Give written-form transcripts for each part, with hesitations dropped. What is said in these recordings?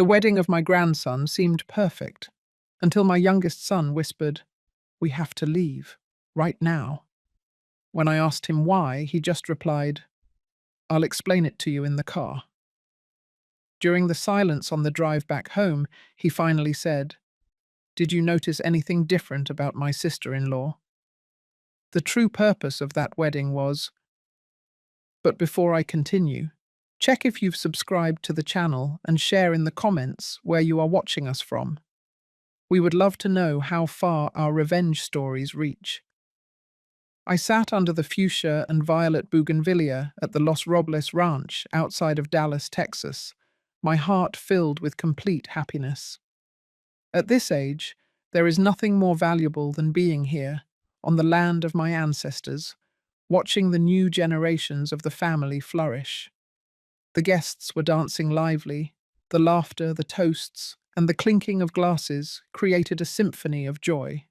The wedding of my grandson seemed perfect, until my youngest son whispered, "We have to leave, right now." When I asked him why, he just replied, "I'll explain it to you in the car." During the silence on the drive back home, he finally said, "Did you notice anything different about my sister-in-law?" The true purpose of that wedding was, but before I continue, check if you've subscribed to the channel and share in the comments where you are watching us from. We would love to know how far our revenge stories reach. I sat under the fuchsia and violet bougainvillea at the Los Robles Ranch outside of Dallas, Texas, my heart filled with complete happiness. At this age, there is nothing more valuable than being here, on the land of my ancestors, watching the new generations of the family flourish. The guests were dancing lively, the laughter, the toasts, and the clinking of glasses created a symphony of joy.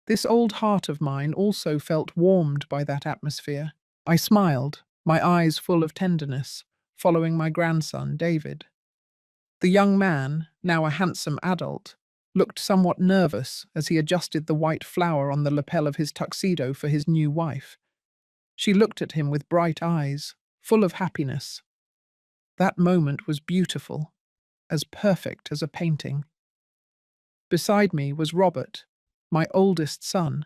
This old heart of mine also felt warmed by that atmosphere. I smiled, my eyes full of tenderness, following my grandson, David. The young man, now a handsome adult, looked somewhat nervous as he adjusted the white flower on the lapel of his tuxedo for his new wife. She looked at him with bright eyes, full of happiness. That moment was beautiful, as perfect as a painting. Beside me was Robert, my oldest son.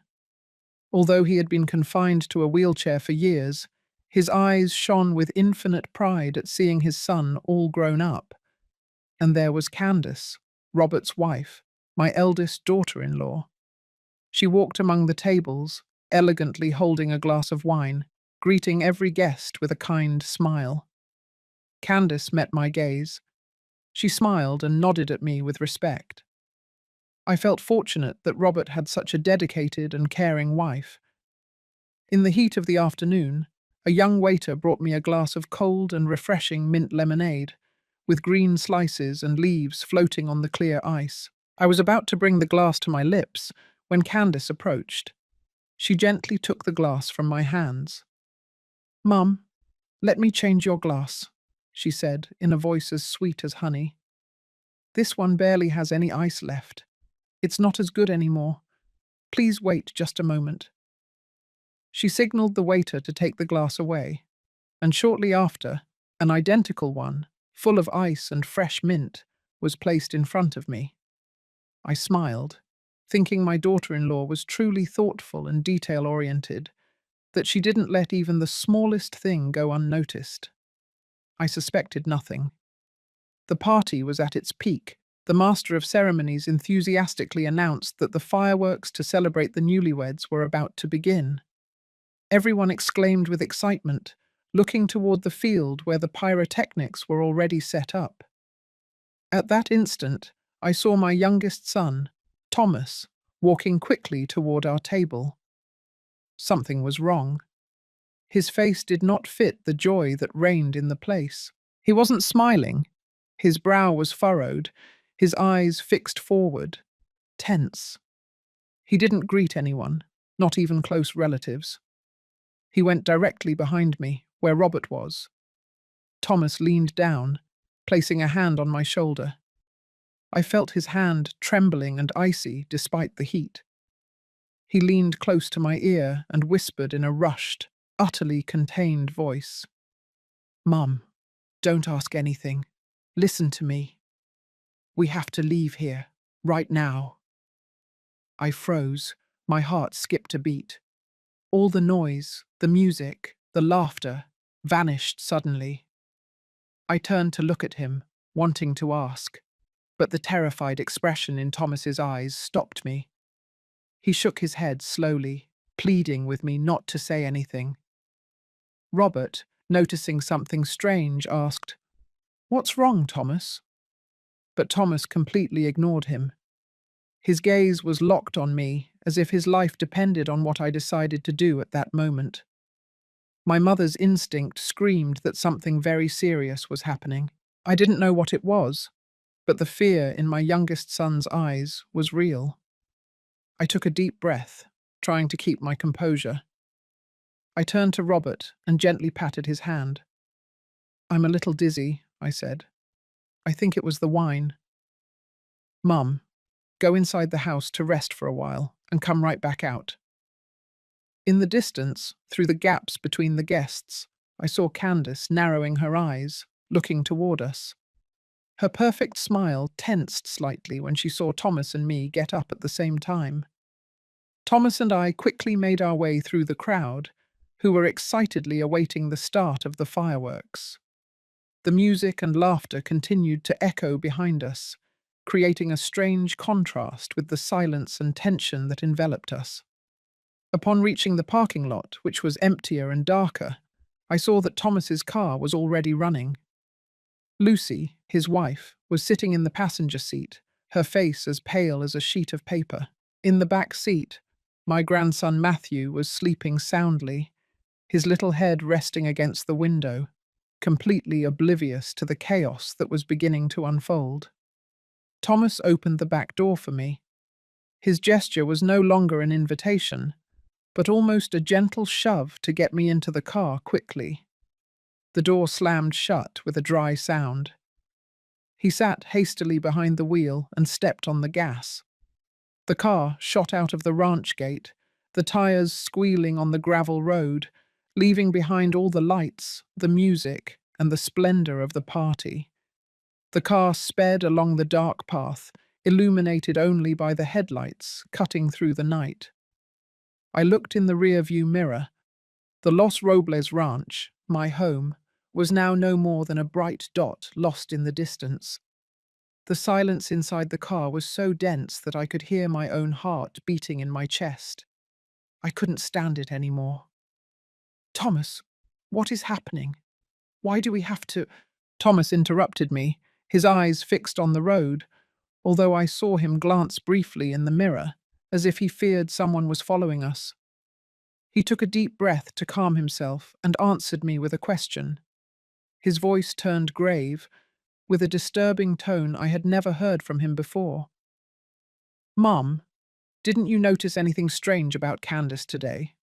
Although he had been confined to a wheelchair for years, his eyes shone with infinite pride at seeing his son all grown up. And there was Candace, Robert's wife, my eldest daughter-in-law. She walked among the tables, elegantly holding a glass of wine, greeting every guest with a kind smile. Candace met my gaze. She smiled and nodded at me with respect. I felt fortunate that Robert had such a dedicated and caring wife. In the heat of the afternoon, a young waiter brought me a glass of cold and refreshing mint lemonade, with green slices and leaves floating on the clear ice. I was about to bring the glass to my lips when Candace approached. She gently took the glass from my hands. "Mum, let me change your glass," she said in a voice as sweet as honey. "This one barely has any ice left. It's not as good anymore. Please wait just a moment." She signaled the waiter to take the glass away, and shortly after, an identical one, full of ice and fresh mint, was placed in front of me. I smiled, thinking my daughter-in-law was truly thoughtful and detail-oriented, that she didn't let even the smallest thing go unnoticed. I suspected nothing. The party was at its peak. The master of ceremonies enthusiastically announced that the fireworks to celebrate the newlyweds were about to begin. Everyone exclaimed with excitement, looking toward the field where the pyrotechnics were already set up. At that instant, I saw my youngest son, Thomas, walking quickly toward our table. Something was wrong. His face did not fit the joy that reigned in the place. He wasn't smiling. His brow was furrowed, his eyes fixed forward, tense. He didn't greet anyone, not even close relatives. He went directly behind me, where Robert was. Thomas leaned down, placing a hand on my shoulder. I felt his hand trembling and icy despite the heat. He leaned close to my ear and whispered in a rushed, utterly contained voice, "Mum, don't ask anything. Listen to me. We have to leave here, right now." I froze, my heart skipped a beat. All the noise, the music, the laughter, vanished suddenly. I turned to look at him, wanting to ask, but the terrified expression in Thomas's eyes stopped me. He shook his head slowly, pleading with me not to say anything. Robert, noticing something strange, asked, "What's wrong, Thomas?" But Thomas completely ignored him. His gaze was locked on me, as if his life depended on what I decided to do at that moment. My mother's instinct screamed that something very serious was happening. I didn't know what it was, but the fear in my youngest son's eyes was real. I took a deep breath, trying to keep my composure. I turned to Robert and gently patted his hand. "I'm a little dizzy," I said. I think it was the wine. Mum, go inside the house to rest for a while and come right back out. In the distance, through the gaps between the guests, I saw Candace narrowing her eyes, looking toward us. Her perfect smile tensed slightly when she saw Thomas and me get up at the same time. Thomas and I quickly made our way through the crowd, who were excitedly awaiting the start of the fireworks. The music and laughter continued to echo behind us, creating a strange contrast with the silence and tension that enveloped us. Upon reaching the parking lot, which was emptier and darker, I saw that Thomas's car was already running. Lucy, his wife, was sitting in the passenger seat, her face as pale as a sheet of paper. In the back seat, my grandson Matthew was sleeping soundly, his little head resting against the window, completely oblivious to the chaos that was beginning to unfold. Thomas opened the back door for me. His gesture was no longer an invitation, but almost a gentle shove to get me into the car quickly. The door slammed shut with a dry sound. He sat hastily behind the wheel and stepped on the gas. The car shot out of the ranch gate, the tires squealing on the gravel road, leaving behind all the lights, the music, and the splendor of the party. The car sped along the dark path, illuminated only by the headlights cutting through the night. I looked in the rear-view mirror. The Los Robles Ranch, my home, was now no more than a bright dot lost in the distance. The silence inside the car was so dense that I could hear my own heart beating in my chest. I couldn't stand it anymore. Thomas, what is happening? Why do we have to— Thomas interrupted me, his eyes fixed on the road, although I saw him glance briefly in the mirror, as if he feared someone was following us. He took a deep breath to calm himself and answered me with a question. His voice turned grave, with a disturbing tone I had never heard from him before. Mom, didn't you notice anything strange about Candace today?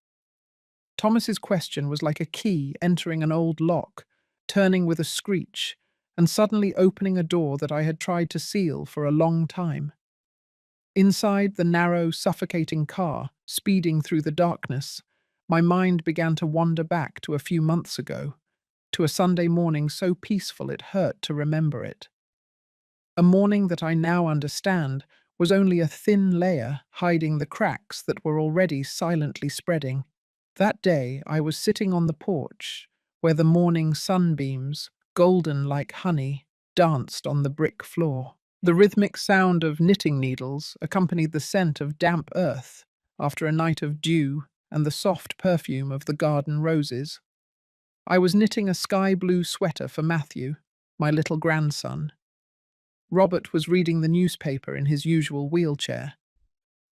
Thomas's question was like a key entering an old lock, turning with a screech, and suddenly opening a door that I had tried to seal for a long time. Inside the narrow, suffocating car, speeding through the darkness, my mind began to wander back to a few months ago, to a Sunday morning so peaceful it hurt to remember it. A morning that I now understand was only a thin layer hiding the cracks that were already silently spreading. That day I was sitting on the porch, where the morning sunbeams, golden like honey, danced on the brick floor. The rhythmic sound of knitting needles accompanied the scent of damp earth after a night of dew and the soft perfume of the garden roses. I was knitting a sky-blue sweater for Matthew, my little grandson. Robert was reading the newspaper in his usual wheelchair.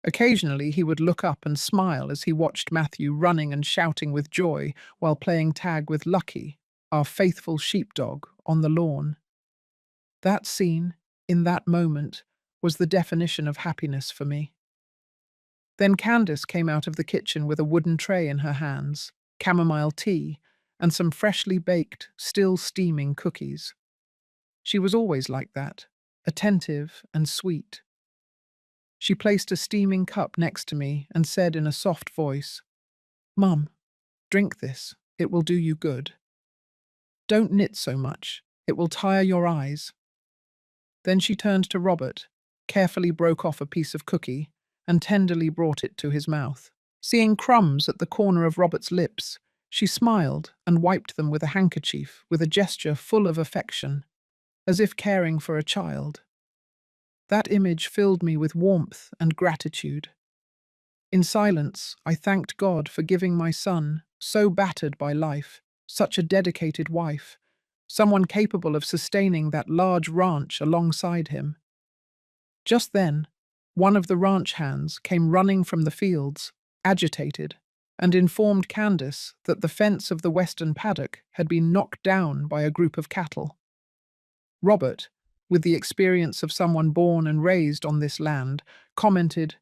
Occasionally he would look up and smile as he watched Matthew running and shouting with joy while playing tag with Lucky, our faithful sheepdog, on the lawn. That scene, in that moment, was the definition of happiness for me. Then Candace came out of the kitchen with a wooden tray in her hands, chamomile tea, and some freshly baked, still steaming cookies. She was always like that, attentive and sweet. She placed a steaming cup next to me and said in a soft voice, "Mum, drink this, it will do you good. Don't knit so much, it will tire your eyes." Then she turned to Robert, carefully broke off a piece of cookie, and tenderly brought it to his mouth. Seeing crumbs at the corner of Robert's lips, she smiled and wiped them with a handkerchief with a gesture full of affection, as if caring for a child. That image filled me with warmth and gratitude. In silence, I thanked God for giving my son, so battered by life, such a dedicated wife, someone capable of sustaining that large ranch alongside him. Just then, one of the ranch hands came running from the fields, agitated, and informed Candace that the fence of the western paddock had been knocked down by a group of cattle. Robert, with the experience of someone born and raised on this land, commented,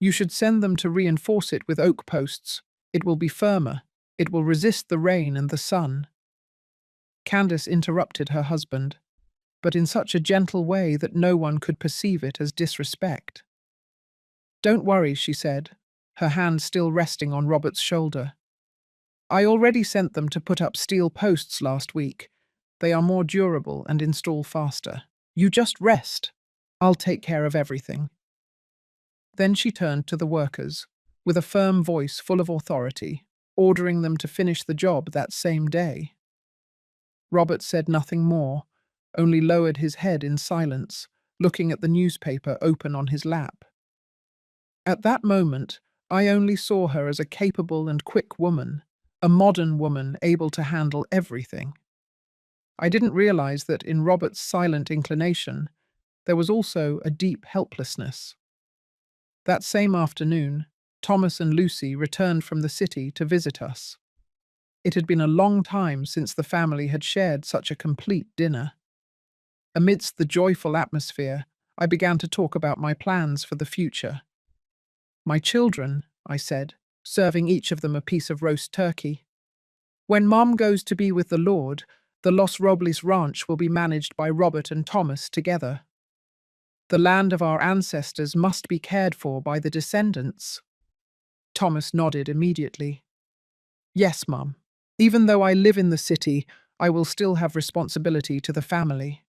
"You should send them to reinforce it with oak posts. It will be firmer. It will resist the rain and the sun." Candace interrupted her husband. but in such a gentle way that no one could perceive it as disrespect. "Don't worry," she said, her hand still resting on Robert's shoulder. "I already sent them to put up steel posts last week. They are more durable and install faster. You just rest. I'll take care of everything." Then she turned to the workers, with a firm voice full of authority, ordering them to finish the job that same day. Robert said nothing more, only lowered his head in silence, looking at the newspaper open on his lap. At that moment, I only saw her as a capable and quick woman, a modern woman able to handle everything. I didn't realize that in Robert's silent inclination, there was also a deep helplessness. That same afternoon, Thomas and Lucy returned from the city to visit us. It had been a long time since the family had shared such a complete dinner. Amidst the joyful atmosphere, I began to talk about my plans for the future. "My children," I said, serving each of them a piece of roast turkey. "When Mom goes to be with the Lord, the Los Robles Ranch will be managed by Robert and Thomas together. The land of our ancestors must be cared for by the descendants." Thomas nodded immediately. "Yes, Mum. Even though I live in the city, I will still have responsibility to the family.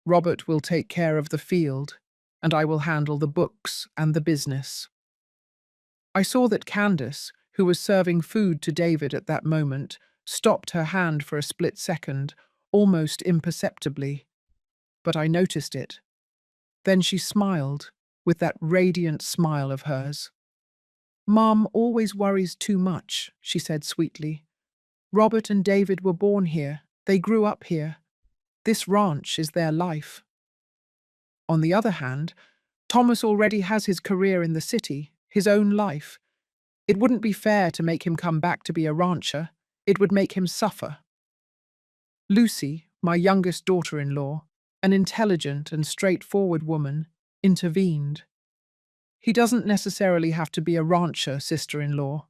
Robert will take care of the field, and I will handle the books and the business." I saw that Candace, who was serving food to David at that moment, stopped her hand for a split second, almost imperceptibly. But I noticed it. Then she smiled, with that radiant smile of hers. "Mom always worries too much," she said sweetly. "Robert and David were born here. They grew up here. This ranch is their life." On the other hand, Thomas already has his career in the city, his own life. It wouldn't be fair to make him come back to be a rancher. It would make him suffer. Lucy, my youngest daughter-in-law, an intelligent and straightforward woman, intervened. "He doesn't necessarily have to be a rancher, sister-in-law.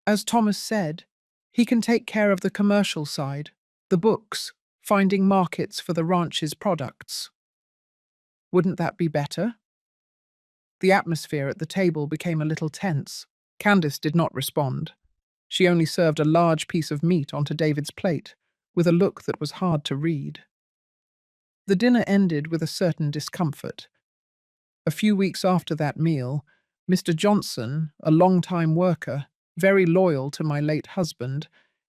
As Thomas said, he can take care of the commercial side, the books, finding markets for the ranch's products." "Wouldn't that be better?" The atmosphere at the table became a little tense. Candace did not respond. She only served a large piece of meat onto David's plate, with a look that was hard to read. The dinner ended with a certain discomfort. A few weeks after that meal, Mr. Johnson, a long-time worker, very loyal to my late husband,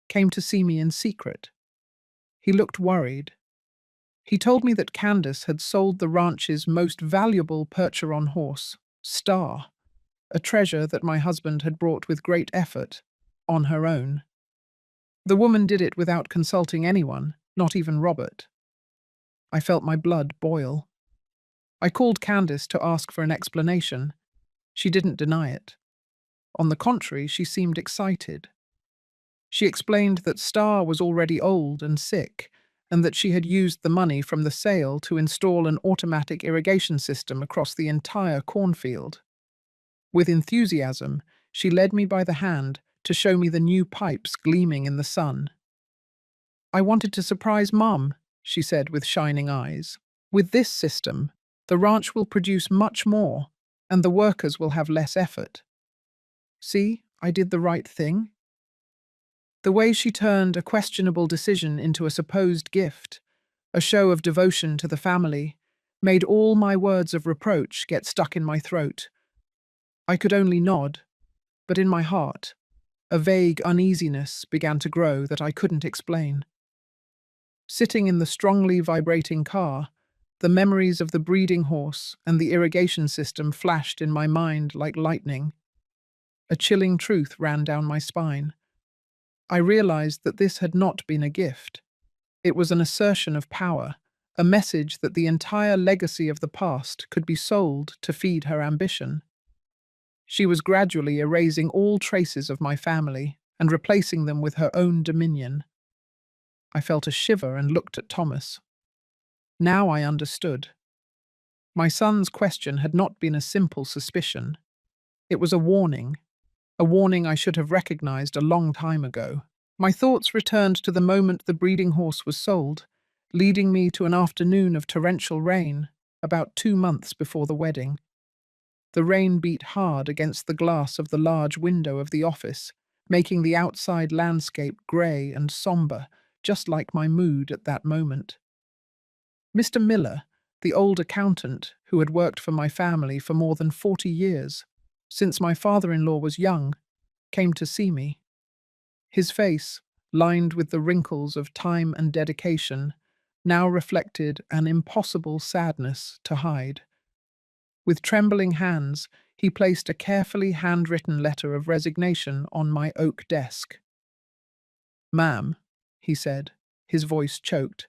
came to see me in secret. He looked worried. He told me that Candace had sold the ranch's most valuable Percheron horse, Star, a treasure that my husband had brought with great effort, on her own. The woman did it without consulting anyone, not even Robert. I felt my blood boil. I called Candace to ask for an explanation. She didn't deny it. On the contrary, she seemed excited. She explained that Star was already old and sick, and that she had used the money from the sale to install an automatic irrigation system across the entire cornfield. With enthusiasm, she led me by the hand to show me the new pipes gleaming in the sun. "I wanted to surprise Mum," she said with shining eyes. "With this system, the ranch will produce much more, and the workers will have less effort. See, I did the right thing." The way she turned a questionable decision into a supposed gift, a show of devotion to the family, made all my words of reproach get stuck in my throat. I could only nod, but in my heart, a vague uneasiness began to grow that I couldn't explain. Sitting in the strongly vibrating car, the memories of the breeding horse and the irrigation system flashed in my mind like lightning. A chilling truth ran down my spine. I realized that this had not been a gift. It was an assertion of power, a message that the entire legacy of the past could be sold to feed her ambition. She was gradually erasing all traces of my family and replacing them with her own dominion. I felt a shiver and looked at Thomas. Now I understood. My son's question had not been a simple suspicion. It was a warning I should have recognized a long time ago. My thoughts returned to the moment the breeding horse was sold, leading me to an afternoon of torrential rain about 2 months before the wedding. The rain beat hard against the glass of the large window of the office, making the outside landscape grey and sombre, just like my mood at that moment. Mr. Miller, the old accountant who had worked for my family for more than 40 years, since my father-in-law was young, came to see me. His face, lined with the wrinkles of time and dedication, now reflected an impossible sadness to hide. With trembling hands, he placed a carefully handwritten letter of resignation on my oak desk. "Ma'am," he said, his voice choked,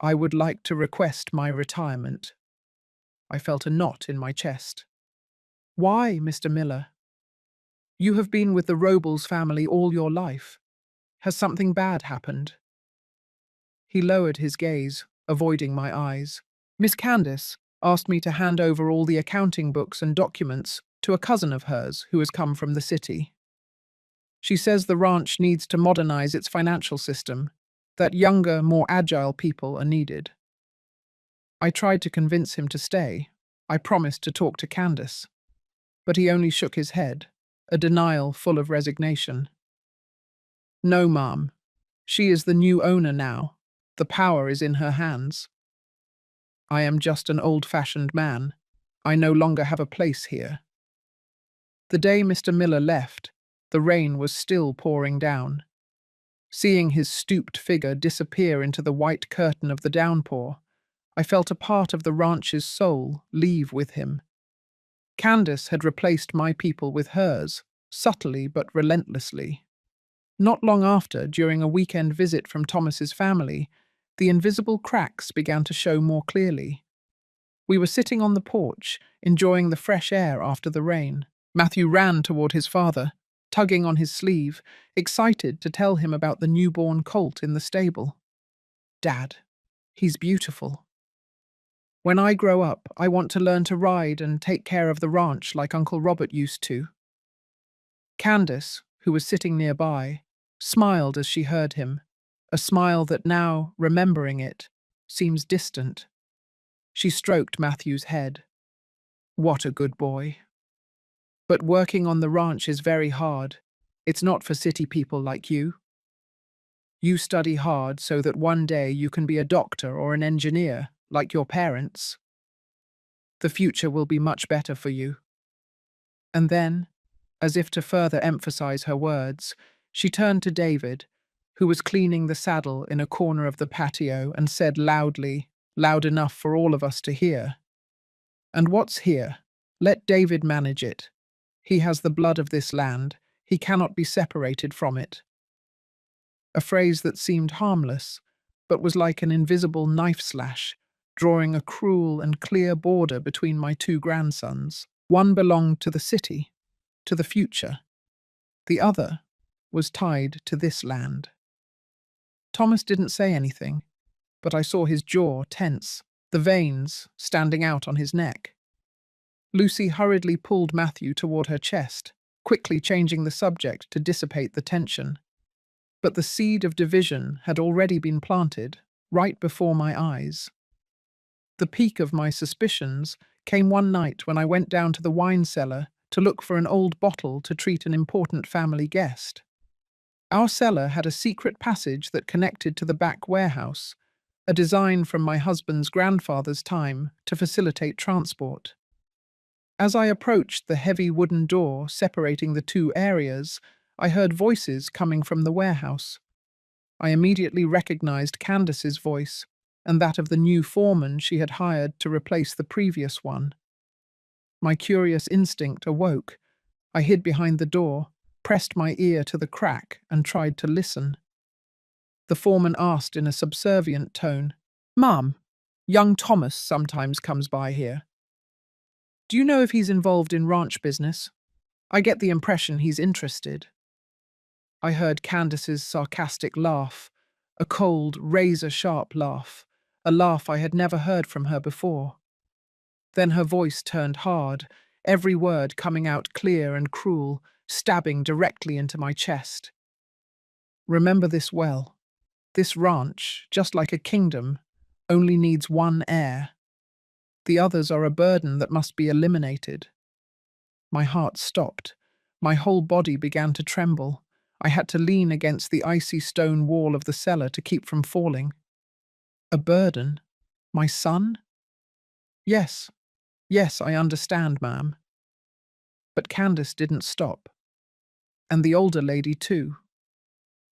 "I would like to request my retirement." I felt a knot in my chest. "Why, Mr. Miller? You have been with the Robles family all your life. Has something bad happened?" He lowered his gaze, avoiding my eyes. "Miss Candace asked me to hand over all the accounting books and documents to a cousin of hers who has come from the city. She says the ranch needs to modernize its financial system, that younger, more agile people are needed." I tried to convince him to stay. I promised to talk to Candace. But he only shook his head, a denial full of resignation. "No, ma'am. She is the new owner now. The power is in her hands. I am just an old-fashioned man. I no longer have a place here." The day Mr. Miller left, the rain was still pouring down. Seeing his stooped figure disappear into the white curtain of the downpour, I felt a part of the ranch's soul leave with him. Candace had replaced my people with hers, subtly but relentlessly. Not long after, during a weekend visit from Thomas's family, the invisible cracks began to show more clearly. We were sitting on the porch, enjoying the fresh air after the rain. Matthew ran toward his father, tugging on his sleeve, excited to tell him about the newborn colt in the stable. "Dad, he's beautiful. When I grow up, I want to learn to ride and take care of the ranch like Uncle Robert used to." Candace, who was sitting nearby, smiled as she heard him, a smile that now, remembering it, seems distant. She stroked Matthew's head. "What a good boy. But working on the ranch is very hard. It's not for city people like you. You study hard so that one day you can be a doctor or an engineer, like your parents. The future will be much better for you." And then, as if to further emphasize her words, she turned to David, who was cleaning the saddle in a corner of the patio, and said loudly, loud enough for all of us to hear, "And what's here? Let David manage it. He has the blood of this land. He cannot be separated from it." A phrase that seemed harmless, but was like an invisible knife slash, drawing a cruel and clear border between my two grandsons. One belonged to the city, to the future. The other was tied to this land. Thomas didn't say anything, but I saw his jaw tense, the veins standing out on his neck. Lucy hurriedly pulled Matthew toward her chest, quickly changing the subject to dissipate the tension. But the seed of division had already been planted, right before my eyes. The peak of my suspicions came one night when I went down to the wine cellar to look for an old bottle to treat an important family guest. Our cellar had a secret passage that connected to the back warehouse, a design from my husband's grandfather's time to facilitate transport. As I approached the heavy wooden door separating the two areas, I heard voices coming from the warehouse. I immediately recognized Candace's voice and that of the new foreman she had hired to replace the previous one. My curious instinct awoke. I hid behind the door, pressed my ear to the crack, and tried to listen. The foreman asked in a subservient tone, "Ma'am, young Thomas sometimes comes by here. Do you know if he's involved in ranch business? I get the impression he's interested." I heard Candace's sarcastic laugh, a cold, razor-sharp laugh, a laugh I had never heard from her before. Then her voice turned hard, every word coming out clear and cruel, stabbing directly into my chest. "Remember this well. This ranch, just like a kingdom, only needs one heir. The others are a burden that must be eliminated. My heart stopped. My whole body began to tremble. I had to lean against the icy stone wall of the cellar to keep from falling. A burden? My son? Yes, yes, I understand, ma'am. But Candace didn't stop. And the older lady, too.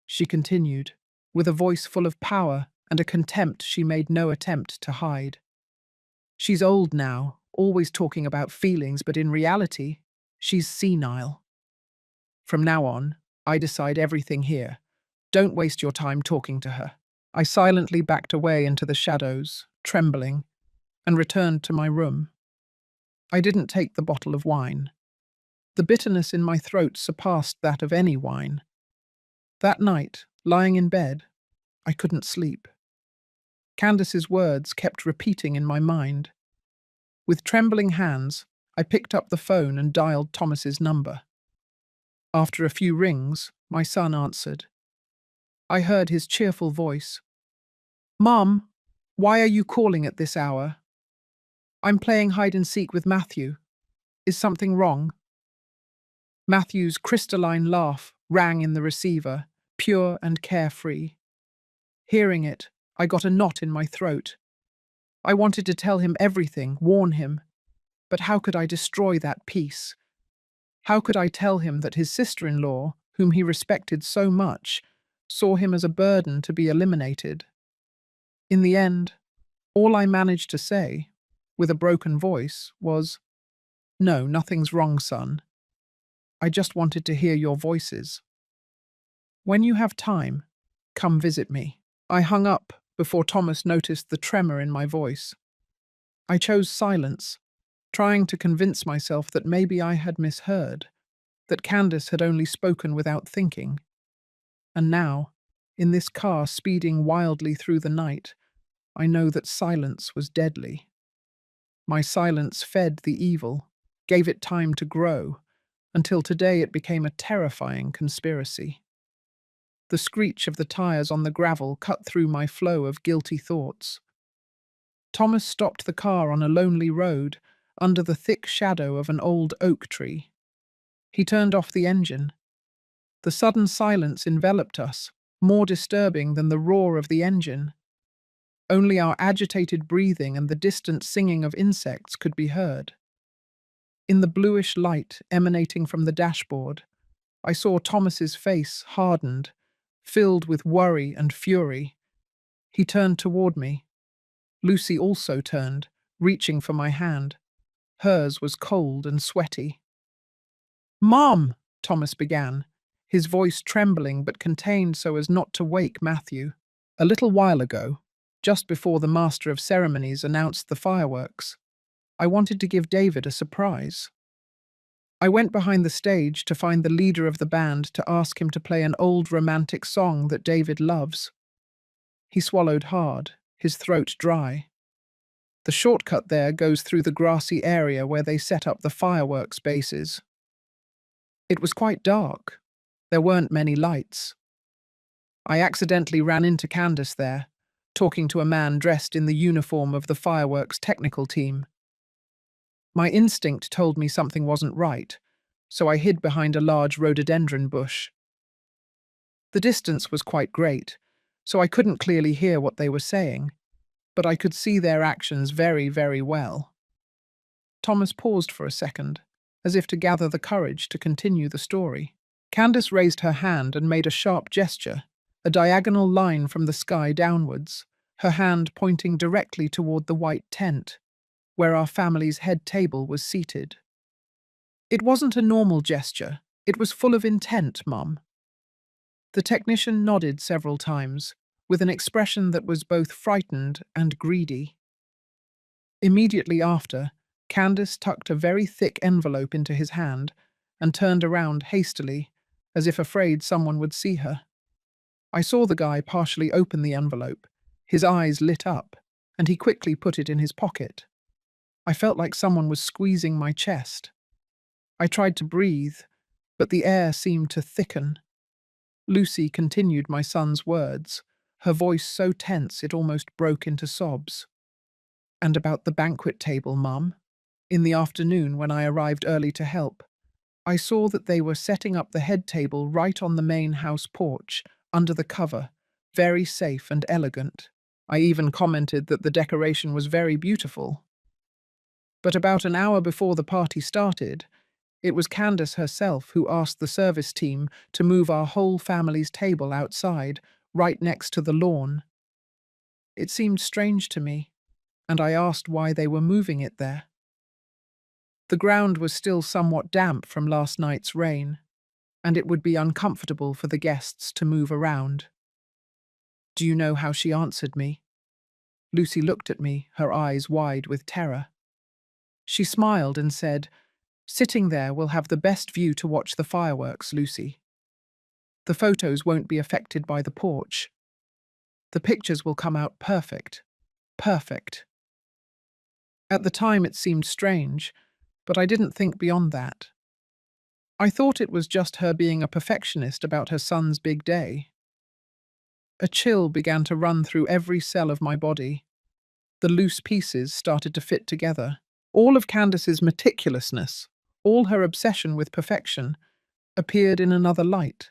She continued, with a voice full of power and a contempt she made no attempt to hide. She's old now, always talking about feelings, but in reality, she's senile. From now on, I decide everything here. Don't waste your time talking to her. I silently backed away into the shadows, trembling, and returned to my room. I didn't take the bottle of wine. The bitterness in my throat surpassed that of any wine. That night, lying in bed, I couldn't sleep. Candace's words kept repeating in my mind. With trembling hands, I picked up the phone and dialed Thomas's number. After a few rings, my son answered. I heard his cheerful voice. Mom, why are you calling at this hour? I'm playing hide and seek with Matthew. Is something wrong? Matthew's crystalline laugh rang in the receiver, pure and carefree. Hearing it, I got a knot in my throat. I wanted to tell him everything, warn him. But how could I destroy that peace? How could I tell him that his sister-in-law, whom he respected so much, saw him as a burden to be eliminated? In the end, all I managed to say, with a broken voice, was, No, nothing's wrong, son. I just wanted to hear your voices. When you have time, come visit me. I hung up before Thomas noticed the tremor in my voice. I chose silence, trying to convince myself that maybe I had misheard, that Candace had only spoken without thinking. And now, in this car speeding wildly through the night, I know that silence was deadly. My silence fed the evil, gave it time to grow, until today it became a terrifying conspiracy. The screech of the tires on the gravel cut through my flow of guilty thoughts. Thomas stopped the car on a lonely road, under the thick shadow of an old oak tree. He turned off the engine. The sudden silence enveloped us, more disturbing than the roar of the engine. Only our agitated breathing and the distant singing of insects could be heard. In the bluish light emanating from the dashboard, I saw Thomas's face hardened, filled with worry and fury. He turned toward me. Lucy also turned, reaching for my hand. Hers was cold and sweaty. Mom, Thomas began, his voice trembling but contained so as not to wake Matthew. A little while ago, just before the master of ceremonies announced the fireworks, I wanted to give David a surprise. I went behind the stage to find the leader of the band to ask him to play an old romantic song that David loves. He swallowed hard, his throat dry. The shortcut there goes through the grassy area where they set up the fireworks bases. It was quite dark. There weren't many lights. I accidentally ran into Candace there, talking to a man dressed in the uniform of the fireworks technical team. My instinct told me something wasn't right, so I hid behind a large rhododendron bush. The distance was quite great, so I couldn't clearly hear what they were saying, but I could see their actions very, very well. Thomas paused for a second, as if to gather the courage to continue the story. Candace raised her hand and made a sharp gesture, a diagonal line from the sky downwards, her hand pointing directly toward the white tent, where our family's head table was seated. It wasn't a normal gesture, it was full of intent, Mum. The technician nodded several times, with an expression that was both frightened and greedy. Immediately after, Candace tucked a very thick envelope into his hand and turned around hastily, as if afraid someone would see her. I saw the guy partially open the envelope, his eyes lit up, and he quickly put it in his pocket. I felt like someone was squeezing my chest. I tried to breathe, but the air seemed to thicken. Lucy continued my son's words, her voice so tense it almost broke into sobs. "And about the banquet table, Mum? In the afternoon, when I arrived early to help, I saw that they were setting up the head table right on the main house porch, under the cover, very safe and elegant. I even commented that the decoration was very beautiful. But about an hour before the party started, it was Candace herself who asked the service team to move our whole family's table outside, right next to the lawn. It seemed strange to me, and I asked why they were moving it there. The ground was still somewhat damp from last night's rain, and it would be uncomfortable for the guests to move around. Do you know how she answered me? Lucy looked at me, her eyes wide with terror. She smiled and said, "Sitting there will have the best view to watch the fireworks, Lucy. The photos won't be affected by the porch. The pictures will come out perfect. Perfect." At the time it seemed strange, but I didn't think beyond that. I thought it was just her being a perfectionist about her son's big day. A chill began to run through every cell of my body. The loose pieces started to fit together. All of Candace's meticulousness, all her obsession with perfection, appeared in another light,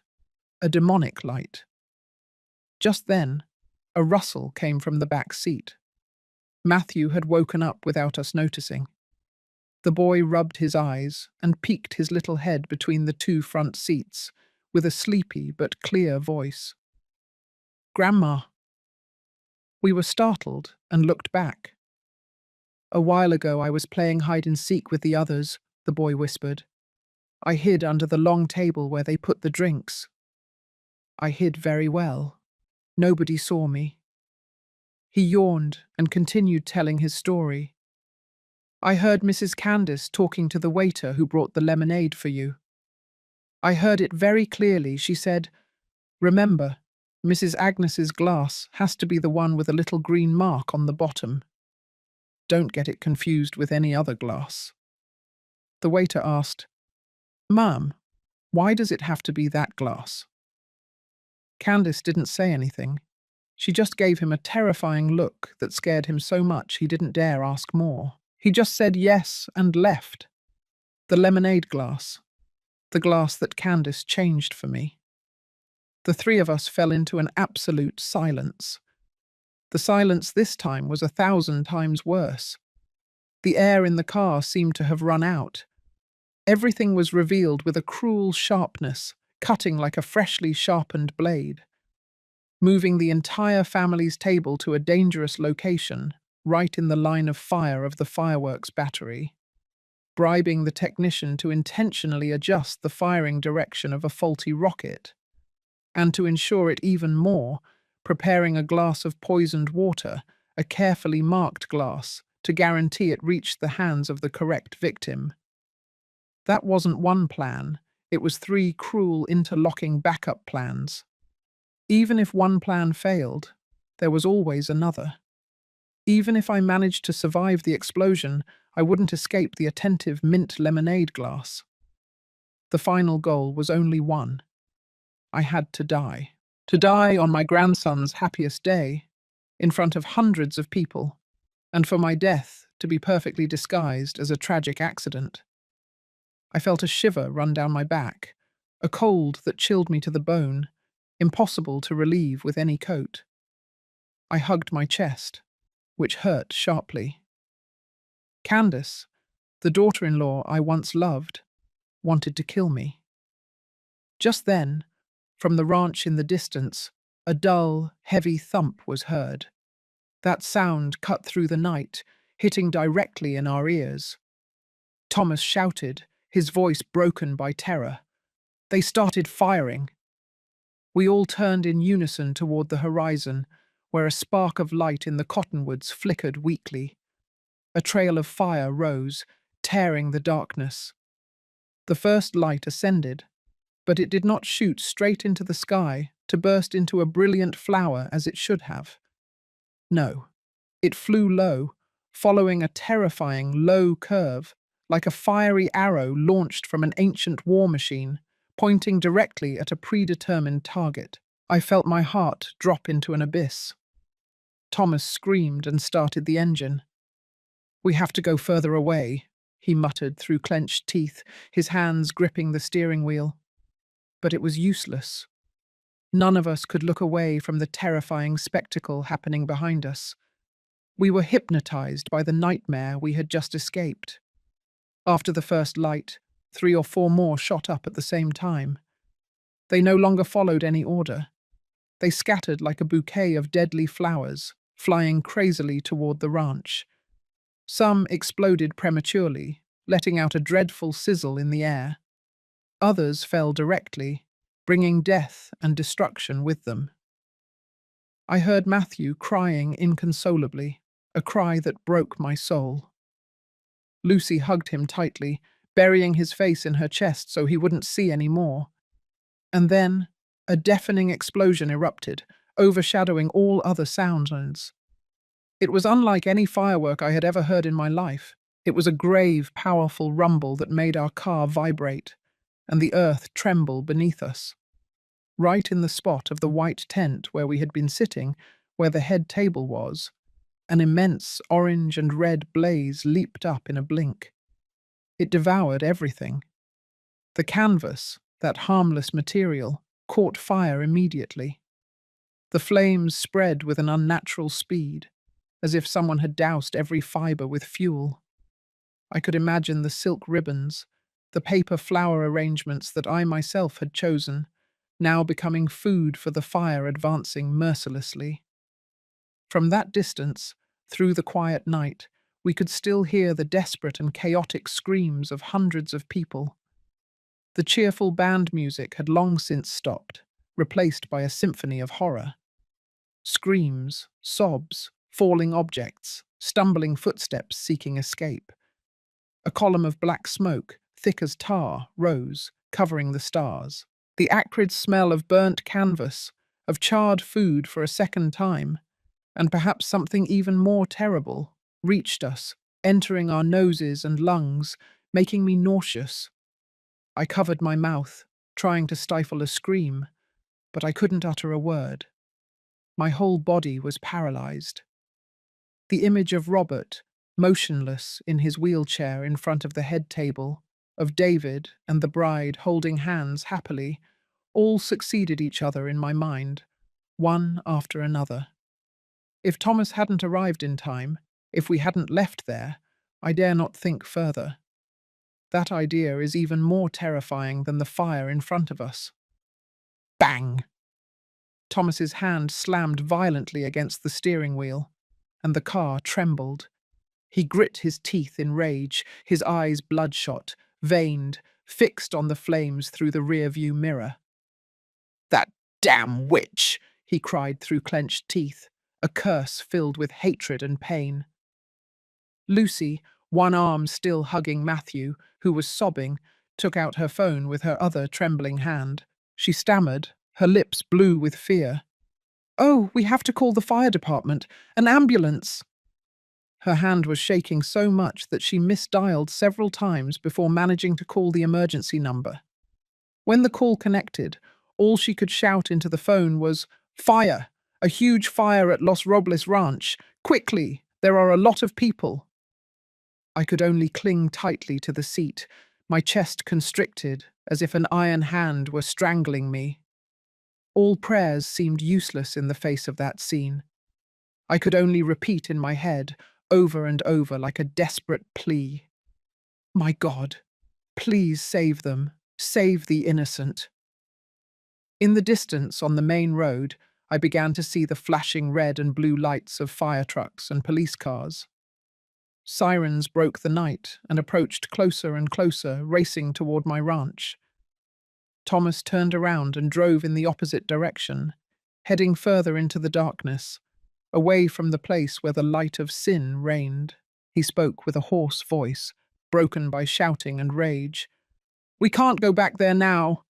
a demonic light. Just then, a rustle came from the back seat. Matthew had woken up without us noticing. The boy rubbed his eyes and peeked his little head between the two front seats, with a sleepy but clear voice. "Grandma." We were startled and looked back. "A while ago I was playing hide-and-seek with the others," the boy whispered. "I hid under the long table where they put the drinks. I hid very well. Nobody saw me." He yawned and continued telling his story. "I heard Mrs. Candace talking to the waiter who brought the lemonade for you. I heard it very clearly. She said, 'Remember, Mrs. Agnes's glass has to be the one with a little green mark on the bottom. Don't get it confused with any other glass.'" The waiter asked, "Ma'am, why does it have to be that glass?" Candace didn't say anything. She just gave him a terrifying look that scared him so much he didn't dare ask more. He just said yes and left. The lemonade glass. The glass that Candace changed for me. The three of us fell into an absolute silence. The silence this time was 1,000 times worse. The air in the car seemed to have run out. Everything was revealed with a cruel sharpness, cutting like a freshly sharpened blade, moving the entire family's table to a dangerous location, right in the line of fire of the fireworks battery, bribing the technician to intentionally adjust the firing direction of a faulty rocket, and to ensure it even more, preparing a glass of poisoned water, a carefully marked glass, to guarantee it reached the hands of the correct victim. That wasn't one plan, it was 3 cruel interlocking backup plans. Even if one plan failed, there was always another. Even if I managed to survive the explosion, I wouldn't escape the attentive mint lemonade glass. The final goal was only one. I had to die. To die on my grandson's happiest day, in front of hundreds of people, and for my death to be perfectly disguised as a tragic accident. I felt a shiver run down my back, a cold that chilled me to the bone, impossible to relieve with any coat. I hugged my chest, which hurt sharply. Candace, the daughter-in-law I once loved, wanted to kill me. Just then, from the ranch in the distance, a dull, heavy thump was heard. That sound cut through the night, hitting directly in our ears. Thomas shouted, his voice broken by terror. They started firing. We all turned in unison toward the horizon, where a spark of light in the cottonwoods flickered weakly. A trail of fire rose, tearing the darkness. The first light ascended, but it did not shoot straight into the sky to burst into a brilliant flower as it should have. No, it flew low, following a terrifying low curve, like a fiery arrow launched from an ancient war machine, pointing directly at a predetermined target. I felt my heart drop into an abyss. Thomas screamed and started the engine. "We have to go further away," he muttered through clenched teeth, his hands gripping the steering wheel. But it was useless. None of us could look away from the terrifying spectacle happening behind us. We were hypnotized by the nightmare we had just escaped. After the first light, 3 or 4 more shot up at the same time. They no longer followed any order. They scattered like a bouquet of deadly flowers, flying crazily toward the ranch. Some exploded prematurely, letting out a dreadful sizzle in the air. Others fell directly, bringing death and destruction with them. I heard Matthew crying inconsolably, a cry that broke my soul. Lucy hugged him tightly, burying his face in her chest so he wouldn't see any more. And then, a deafening explosion erupted, overshadowing all other sounds. It was unlike any firework I had ever heard in my life. It was a grave, powerful rumble that made our car vibrate, and the earth tremble beneath us. Right in the spot of the white tent where we had been sitting, where the head table was, an immense orange and red blaze leaped up in a blink. It devoured everything. The canvas, that harmless material, caught fire immediately. The flames spread with an unnatural speed, as if someone had doused every fibre with fuel. I could imagine the silk ribbons, the paper flower arrangements that I myself had chosen, now becoming food for the fire advancing mercilessly. From that distance, through the quiet night, we could still hear the desperate and chaotic screams of hundreds of people. The cheerful band music had long since stopped, replaced by a symphony of horror. Screams, sobs, falling objects, stumbling footsteps seeking escape. A column of black smoke, thick as tar, rose, covering the stars. The acrid smell of burnt canvas, of charred food for a second time, and perhaps something even more terrible, reached us, entering our noses and lungs, making me nauseous. I covered my mouth, trying to stifle a scream, but I couldn't utter a word. My whole body was paralyzed. The image of Robert, motionless in his wheelchair in front of the head table, of David and the bride holding hands happily, all succeeded each other in my mind, one after another. If Thomas hadn't arrived in time, if we hadn't left there, I dare not think further. That idea is even more terrifying than the fire in front of us. Bang! Thomas's hand slammed violently against the steering wheel, and the car trembled. He grit his teeth in rage, his eyes bloodshot, veined, fixed on the flames through the rear-view mirror. "That damn witch!" he cried through clenched teeth, a curse filled with hatred and pain. Lucy, one arm still hugging Matthew, who was sobbing, took out her phone with her other trembling hand. She stammered, her lips blue with fear. "Oh, we have to call the fire department. An ambulance!" Her hand was shaking so much that she misdialed several times before managing to call the emergency number. When the call connected, all she could shout into the phone was, "Fire! A huge fire at Los Robles Ranch! Quickly! There are a lot of people!" I could only cling tightly to the seat, my chest constricted, as if an iron hand were strangling me. All prayers seemed useless in the face of that scene. I could only repeat in my head, over and over like a desperate plea. "My God, please save them. Save the innocent." In the distance on the main road, I began to see the flashing red and blue lights of fire trucks and police cars. Sirens broke the night and approached closer and closer, racing toward my ranch. Thomas turned around and drove in the opposite direction, heading further into the darkness, away from the place where the light of sin reigned. He spoke with a hoarse voice, broken by shouting and rage. "We can't go back there now.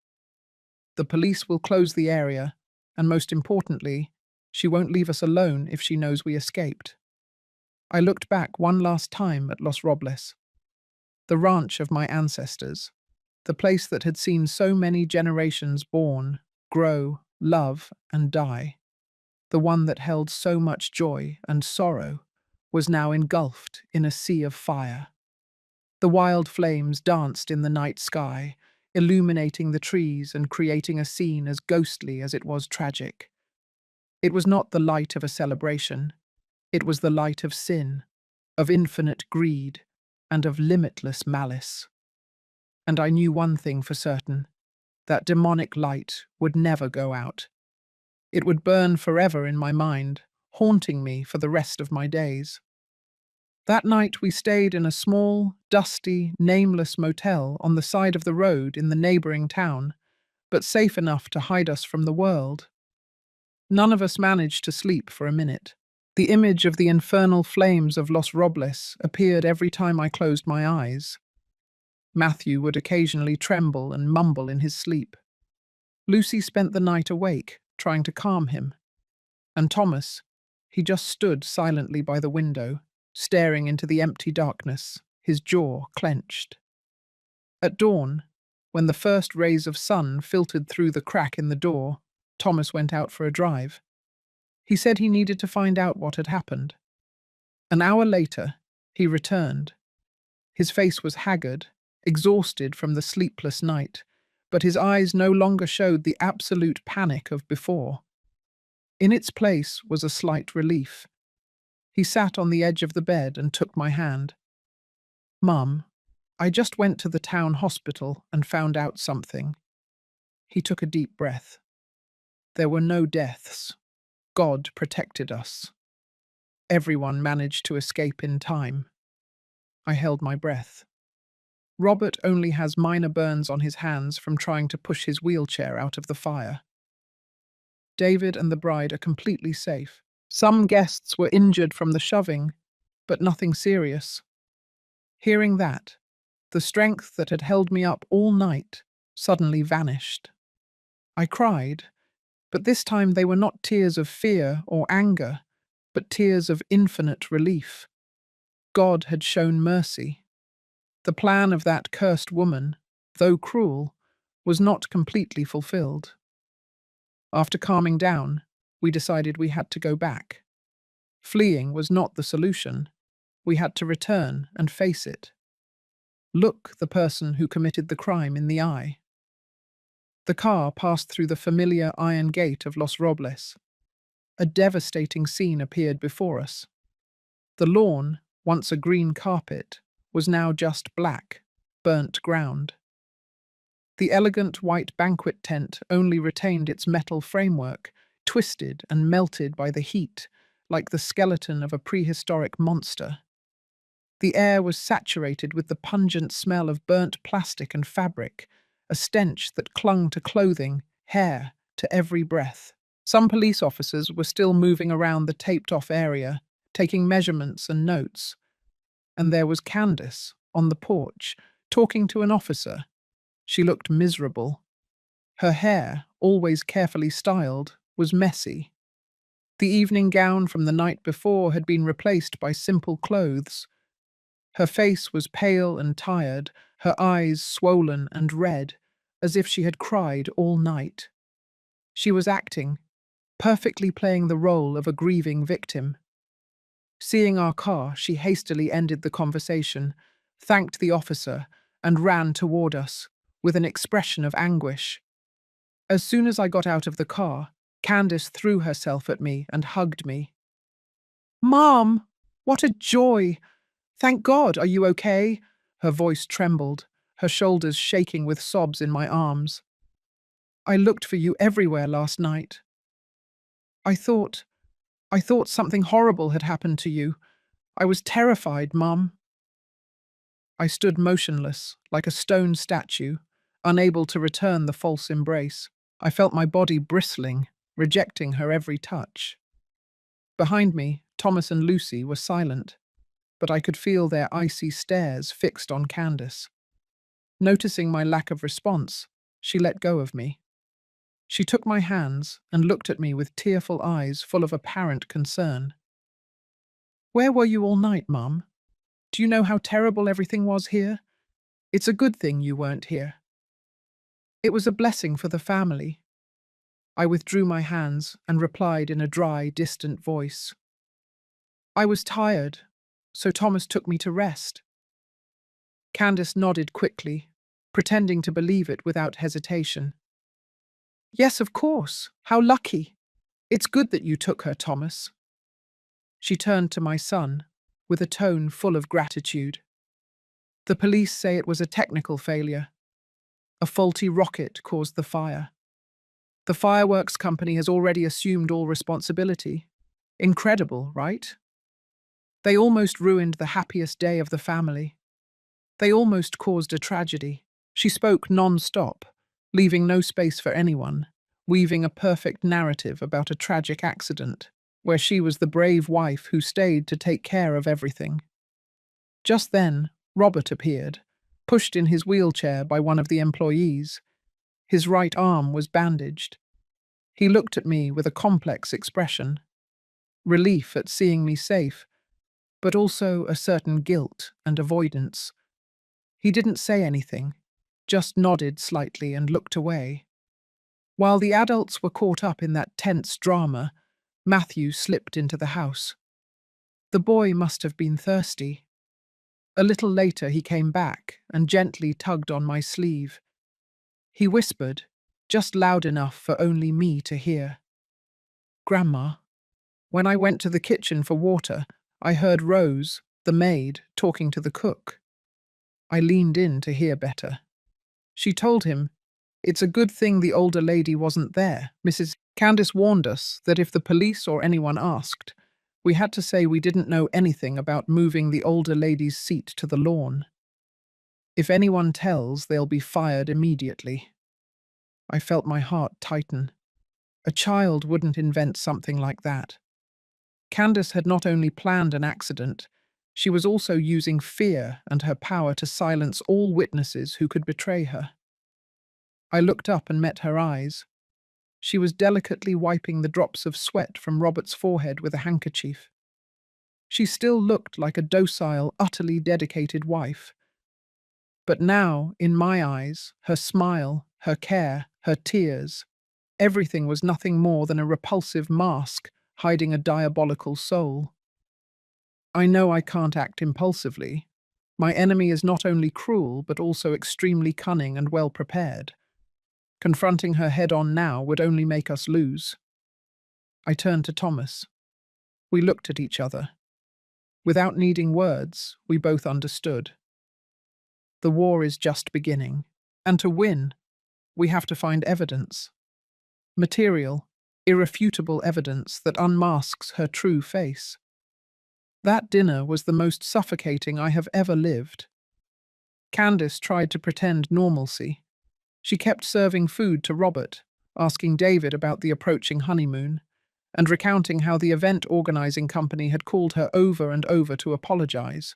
The police will close the area, and most importantly, she won't leave us alone if she knows we escaped." I looked back one last time at Los Robles, the ranch of my ancestors, the place that had seen so many generations born, grow, love, and die, the one that held so much joy and sorrow, was now engulfed in a sea of fire. The wild flames danced in the night sky, illuminating the trees and creating a scene as ghostly as it was tragic. It was not the light of a celebration, it was the light of sin, of infinite greed, and of limitless malice. And I knew one thing for certain: that demonic light would never go out. It would burn forever in my mind, haunting me for the rest of my days. That night we stayed in a small, dusty, nameless motel on the side of the road in the neighboring town, but safe enough to hide us from the world. None of us managed to sleep for a minute. The image of the infernal flames of Los Robles appeared every time I closed my eyes. Matthew would occasionally tremble and mumble in his sleep. Lucy spent the night awake, trying to calm him. And Thomas, he just stood silently by the window, staring into the empty darkness, his jaw clenched. At dawn, when the first rays of sun filtered through the crack in the door, Thomas went out for a drive. He said he needed to find out what had happened. An hour later, he returned. His face was haggard, exhausted from the sleepless night, but his eyes no longer showed the absolute panic of before. In its place was a slight relief. He sat on the edge of the bed and took my hand. "Mum, I just went to the town hospital and found out something." He took a deep breath. "There were no deaths. God protected us. Everyone managed to escape in time." I held my breath. "Robert only has minor burns on his hands from trying to push his wheelchair out of the fire. David and the bride are completely safe. Some guests were injured from the shoving, but nothing serious." Hearing that, the strength that had held me up all night suddenly vanished. I cried, but this time they were not tears of fear or anger, but tears of infinite relief. God had shown mercy. The plan of that cursed woman, though cruel, was not completely fulfilled. After calming down, we decided we had to go back. Fleeing was not the solution. We had to return and face it. Look the person who committed the crime in the eye. The car passed through the familiar iron gate of Los Robles. A devastating scene appeared before us. The lawn, once a green carpet, was now just black, burnt ground. The elegant white banquet tent only retained its metal framework, twisted and melted by the heat, like the skeleton of a prehistoric monster. The air was saturated with the pungent smell of burnt plastic and fabric, a stench that clung to clothing, hair, to every breath. Some police officers were still moving around the taped-off area, taking measurements and notes. And there was Candace, on the porch, talking to an officer. She looked miserable. Her hair, always carefully styled, was messy. The evening gown from the night before had been replaced by simple clothes. Her face was pale and tired, her eyes swollen and red, as if she had cried all night. She was acting, perfectly playing the role of a grieving victim. Seeing our car, she hastily ended the conversation, thanked the officer, and ran toward us, with an expression of anguish. As soon as I got out of the car, Candace threw herself at me and hugged me. "Mom, what a joy! Thank God, are you okay?" Her voice trembled, her shoulders shaking with sobs in my arms. "I looked for you everywhere last night. I thought something horrible had happened to you. I was terrified, Mum." I stood motionless, like a stone statue, unable to return the false embrace. I felt my body bristling, rejecting her every touch. Behind me, Thomas and Lucy were silent, but I could feel their icy stares fixed on Candace. Noticing my lack of response, she let go of me. She took my hands and looked at me with tearful eyes full of apparent concern. "Where were you all night, Mum? Do you know how terrible everything was here? It's a good thing you weren't here." "It was a blessing for the family." I withdrew my hands and replied in a dry, distant voice. I was tired, so Thomas took me to rest. Candace nodded quickly, pretending to believe it without hesitation. Yes, of course. How lucky. It's good that you took her, Thomas. She turned to my son, with a tone full of gratitude. The police say it was a technical failure. A faulty rocket caused the fire. The fireworks company has already assumed all responsibility. Incredible, right? They almost ruined the happiest day of the family. They almost caused a tragedy. She spoke non-stop, leaving no space for anyone, weaving a perfect narrative about a tragic accident, where she was the brave wife who stayed to take care of everything. Just then, Robert appeared, pushed in his wheelchair by one of the employees. His right arm was bandaged. He looked at me with a complex expression, relief at seeing me safe, but also a certain guilt and avoidance. He didn't say anything, just nodded slightly and looked away. While the adults were caught up in that tense drama, Matthew slipped into the house. The boy must have been thirsty. A little later he came back and gently tugged on my sleeve. He whispered, just loud enough for only me to hear. Grandma, when I went to the kitchen for water, I heard Rose, the maid, talking to the cook. I leaned in to hear better. She told him, "It's a good thing the older lady wasn't there." Mrs. Candace warned us that if the police or anyone asked, we had to say we didn't know anything about moving the older lady's seat to the lawn. If anyone tells, they'll be fired immediately. I felt my heart tighten. A child wouldn't invent something like that. Candace had not only planned an accident, she was also using fear and her power to silence all witnesses who could betray her. I looked up and met her eyes. She was delicately wiping the drops of sweat from Robert's forehead with a handkerchief. She still looked like a docile, utterly dedicated wife. But now, in my eyes, her smile, her care, her tears, everything was nothing more than a repulsive mask hiding a diabolical soul. I know I can't act impulsively. My enemy is not only cruel, but also extremely cunning and well prepared. Confronting her head-on now would only make us lose. I turned to Thomas. We looked at each other. Without needing words, we both understood. The war is just beginning, and to win, we have to find evidence. Material, irrefutable evidence that unmasks her true face. That dinner was the most suffocating I have ever lived. Candace tried to pretend normalcy. She kept serving food to Robert, asking David about the approaching honeymoon, and recounting how the event organizing company had called her over and over to apologize.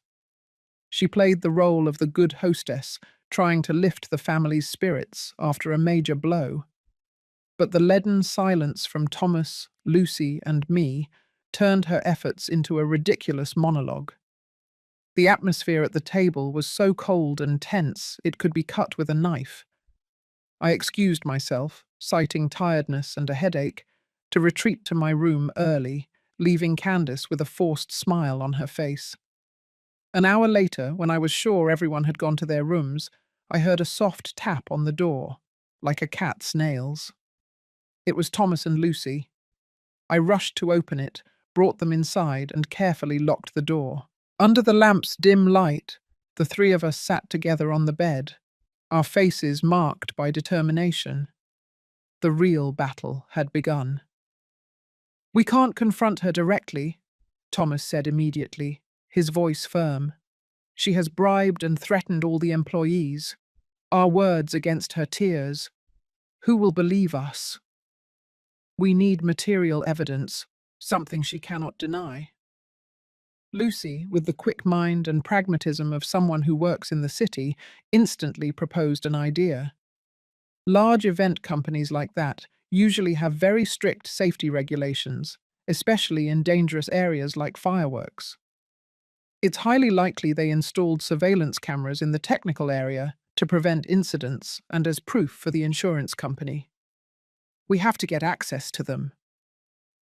She played the role of the good hostess, trying to lift the family's spirits after a major blow. But the leaden silence from Thomas, Lucy, and me turned her efforts into a ridiculous monologue. The atmosphere at the table was so cold and tense it could be cut with a knife. I excused myself, citing tiredness and a headache, to retreat to my room early, leaving Candace with a forced smile on her face. An hour later, when I was sure everyone had gone to their rooms, I heard a soft tap on the door, like a cat's nails. It was Thomas and Lucy. I rushed to open it, brought them inside, and carefully locked the door. Under the lamp's dim light, the three of us sat together on the bed, our faces marked by determination. The real battle had begun. "We can't confront her directly," Thomas said immediately, his voice firm. "She has bribed and threatened all the employees. Our words against her tears. Who will believe us? We need material evidence, something she cannot deny." Lucy, with the quick mind and pragmatism of someone who works in the city, instantly proposed an idea. Large event companies like that usually have very strict safety regulations, especially in dangerous areas like fireworks. It's highly likely they installed surveillance cameras in the technical area to prevent incidents and as proof for the insurance company. We have to get access to them.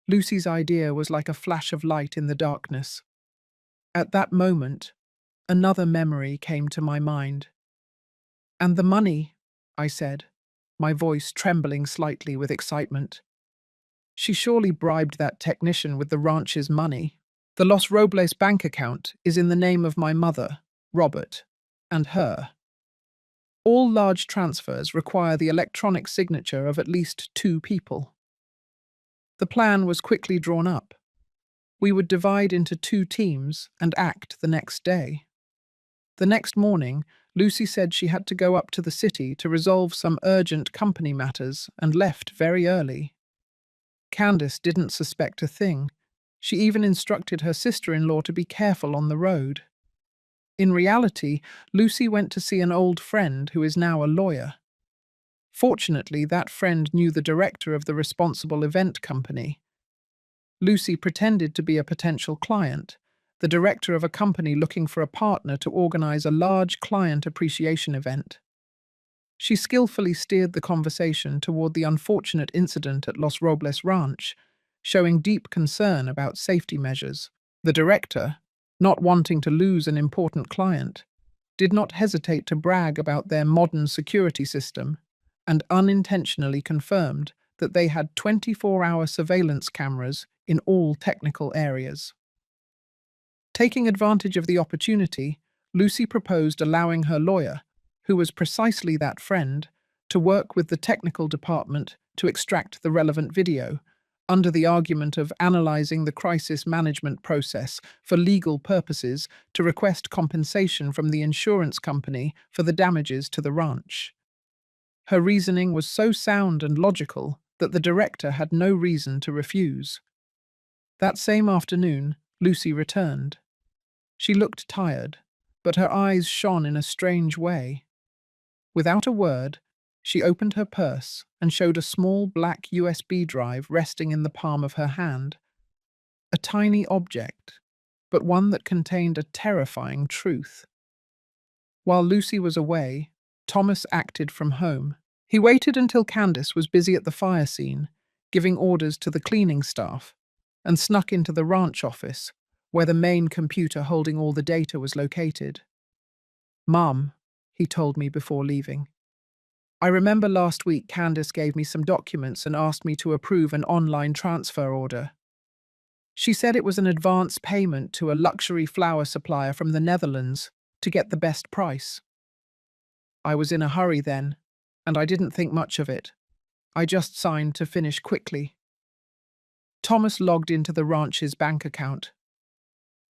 Lucy's idea was like a flash of light in the darkness. At that moment, another memory came to my mind. And the money, I said, my voice trembling slightly with excitement. She surely bribed that technician with the ranch's money. The Los Robles bank account is in the name of my mother, Robert, and her. All large transfers require the electronic signature of at least 2 people. The plan was quickly drawn up. We would divide into 2 teams and act the next day. The next morning, Lucy said she had to go up to the city to resolve some urgent company matters and left very early. Candace didn't suspect a thing. She even instructed her sister-in-law to be careful on the road. In reality, Lucy went to see an old friend who is now a lawyer. Fortunately, that friend knew the director of the responsible event company. Lucy pretended to be a potential client, the director of a company looking for a partner to organize a large client appreciation event. She skillfully steered the conversation toward the unfortunate incident at Los Robles Ranch, showing deep concern about safety measures. The director, not wanting to lose an important client, did not hesitate to brag about their modern security system and unintentionally confirmed that they had 24-hour surveillance cameras in all technical areas. Taking advantage of the opportunity, Lucy proposed allowing her lawyer, who was precisely that friend, to work with the technical department to extract the relevant video, under the argument of analyzing the crisis management process for legal purposes to request compensation from the insurance company for the damages to the ranch. Her reasoning was so sound and logical that the director had no reason to refuse. That same afternoon, Lucy returned. She looked tired, but her eyes shone in a strange way. Without a word, she opened her purse and showed a small black USB drive resting in the palm of her hand. A tiny object, but one that contained a terrifying truth. While Lucy was away, Thomas acted from home. He waited until Candace was busy at the fire scene, giving orders to the cleaning staff, and snuck into the ranch office, where the main computer holding all the data was located. "Mum," he told me before leaving, "I remember last week Candace gave me some documents and asked me to approve an online transfer order. She said it was an advance payment to a luxury flower supplier from the Netherlands to get the best price. I was in a hurry then, and I didn't think much of it. I just signed to finish quickly." Thomas logged into the ranch's bank account.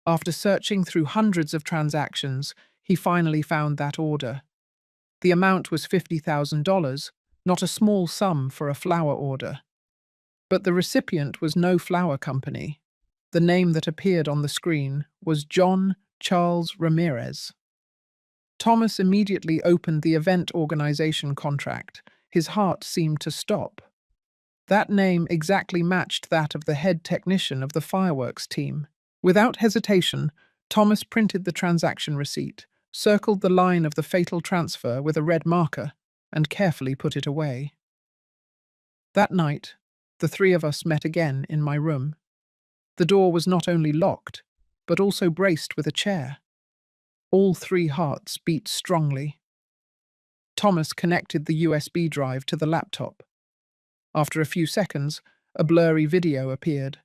After searching through hundreds of transactions, he finally found that order. The amount was $50,000, not a small sum for a flower order. But the recipient was no flower company. The name that appeared on the screen was John Charles Ramirez. Thomas immediately opened the event organization contract. His heart seemed to stop. That name exactly matched that of the head technician of the fireworks team. Without hesitation, Thomas printed the transaction receipt, circled the line of the fatal transfer with a red marker, and carefully put it away. That night, the 3 of us met again in my room. The door was not only locked, but also braced with a chair. All 3 hearts beat strongly. Thomas connected the USB drive to the laptop. After a few seconds, a blurry video appeared.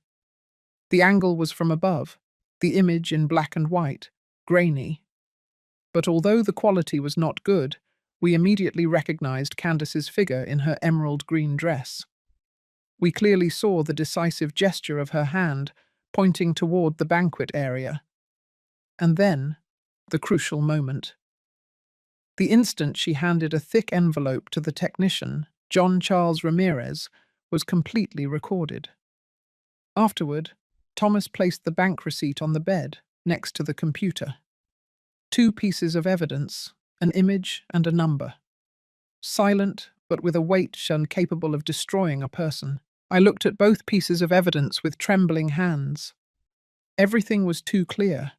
The angle was from above, the image in black and white, grainy. But although the quality was not good, we immediately recognized Candace's figure in her emerald green dress. We clearly saw the decisive gesture of her hand, pointing toward the banquet area. And then, the crucial moment. The instant she handed a thick envelope to the technician, John Charles Ramirez, was completely recorded. Afterward, Thomas placed the bank receipt on the bed, next to the computer. 2 pieces of evidence, an image and a number. Silent, but with a weight shown capable of destroying a person. I looked at both pieces of evidence with trembling hands. Everything was too clear.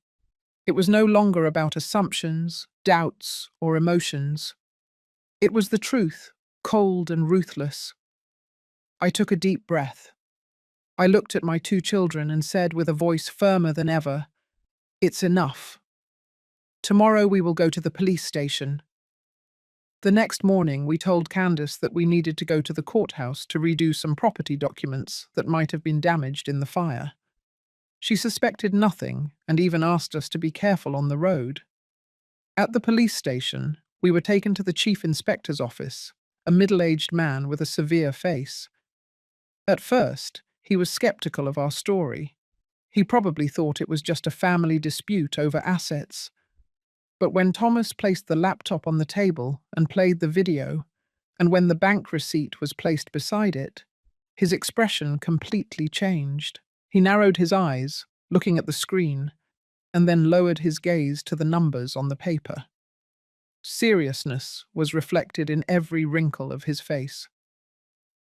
It was no longer about assumptions, doubts, or emotions. It was the truth, cold and ruthless. I took a deep breath. I looked at my two children and said with a voice firmer than ever, "It's enough. Tomorrow we will go to the police station." The next morning, we told Candace that we needed to go to the courthouse to redo some property documents that might have been damaged in the fire. She suspected nothing and even asked us to be careful on the road. At the police station, we were taken to the chief inspector's office, a middle-aged man with a severe face. At first, he was skeptical of our story. He probably thought it was just a family dispute over assets. But when Thomas placed the laptop on the table and played the video, and when the bank receipt was placed beside it, his expression completely changed. He narrowed his eyes, looking at the screen, and then lowered his gaze to the numbers on the paper. Seriousness was reflected in every wrinkle of his face.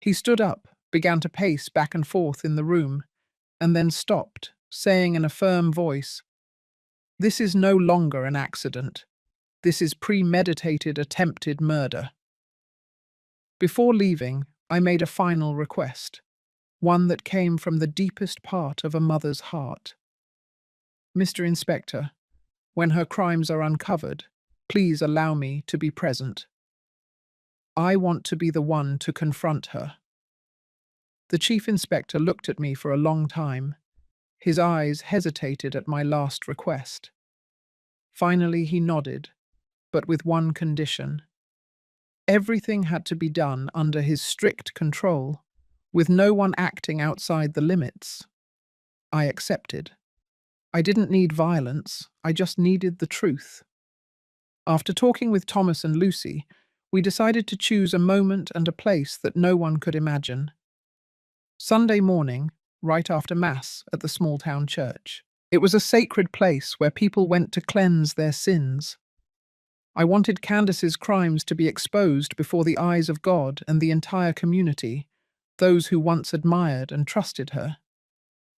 He stood up, began to pace back and forth in the room, and then stopped, saying in a firm voice, "This is no longer an accident. This is premeditated attempted murder." Before leaving, I made a final request, one that came from the deepest part of a mother's heart. "Mr. Inspector, when her crimes are uncovered, please allow me to be present. I want to be the one to confront her." The chief inspector looked at me for a long time. His eyes hesitated at my last request. Finally, he nodded, but with one condition. Everything had to be done under his strict control, with no one acting outside the limits. I accepted. I didn't need violence, I just needed the truth. After talking with Thomas and Lucy, we decided to choose a moment and a place that no one could imagine. Sunday morning, right after Mass at the small town church. It was a sacred place where people went to cleanse their sins. I wanted Candace's crimes to be exposed before the eyes of God and the entire community, those who once admired and trusted her.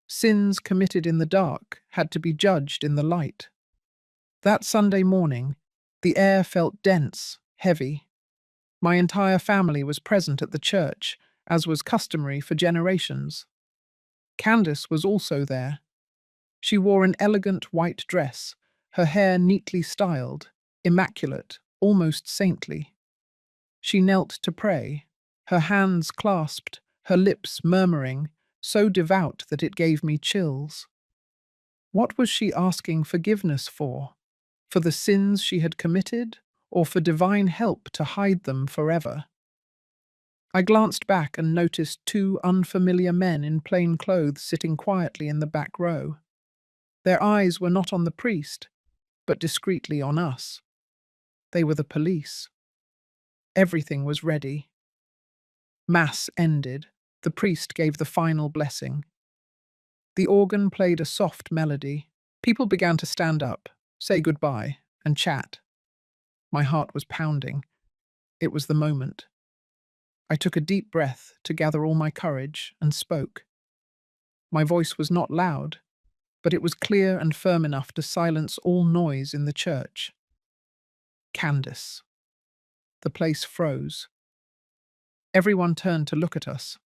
Sins committed in the dark had to be judged in the light. That Sunday morning, the air felt dense, heavy. My entire family was present at the church, as was customary for generations. Candace was also there. She wore an elegant white dress, her hair neatly styled, immaculate, almost saintly. She knelt to pray, her hands clasped, her lips murmuring, so devout that it gave me chills. What was she asking forgiveness for? For the sins she had committed, or for divine help to hide them forever? I glanced back and noticed two unfamiliar men in plain clothes sitting quietly in the back row. Their eyes were not on the priest, but discreetly on us. They were the police. Everything was ready. Mass ended. The priest gave the final blessing. The organ played a soft melody. People began to stand up, say goodbye, and chat. My heart was pounding. It was the moment. I took a deep breath to gather all my courage and spoke. My voice was not loud, but it was clear and firm enough to silence all noise in the church. Candace. The place froze. Everyone turned to look at us.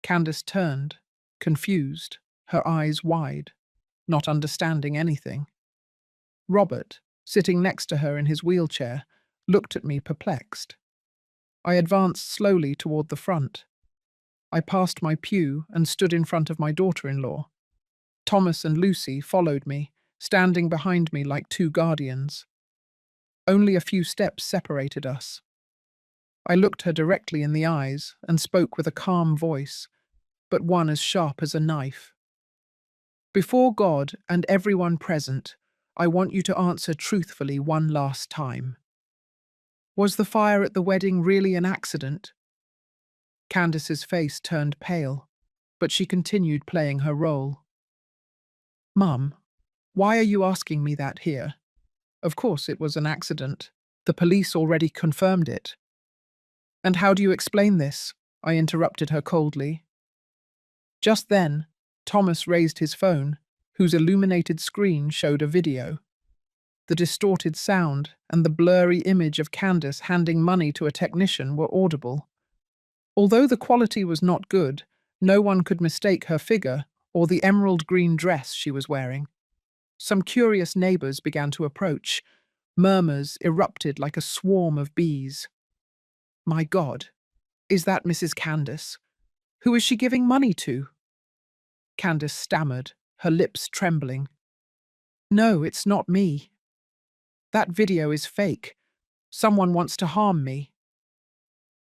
Candace turned, confused, her eyes wide, not understanding anything. Robert, sitting next to her in his wheelchair, looked at me perplexed. I advanced slowly toward the front. I passed my pew and stood in front of my daughter-in-law. Thomas and Lucy followed me, standing behind me like two guardians. Only a few steps separated us. I looked her directly in the eyes and spoke with a calm voice, but one as sharp as a knife. "Before God and everyone present, I want you to answer truthfully one last time. Was the fire at the wedding really an accident?" Candace's face turned pale, but she continued playing her role. "Mum, why are you asking me that here? Of course it was an accident. The police already confirmed it." "And how do you explain this?" I interrupted her coldly. Just then, Thomas raised his phone, whose illuminated screen showed a video. The distorted sound and the blurry image of Candace handing money to a technician were audible. Although the quality was not good, no one could mistake her figure or the emerald green dress she was wearing. Some curious neighbors began to approach. Murmurs erupted like a swarm of bees. My God, is that Mrs. Candace? Who is she giving money to? Candace stammered, her lips trembling. No, it's not me. That video is fake. Someone wants to harm me.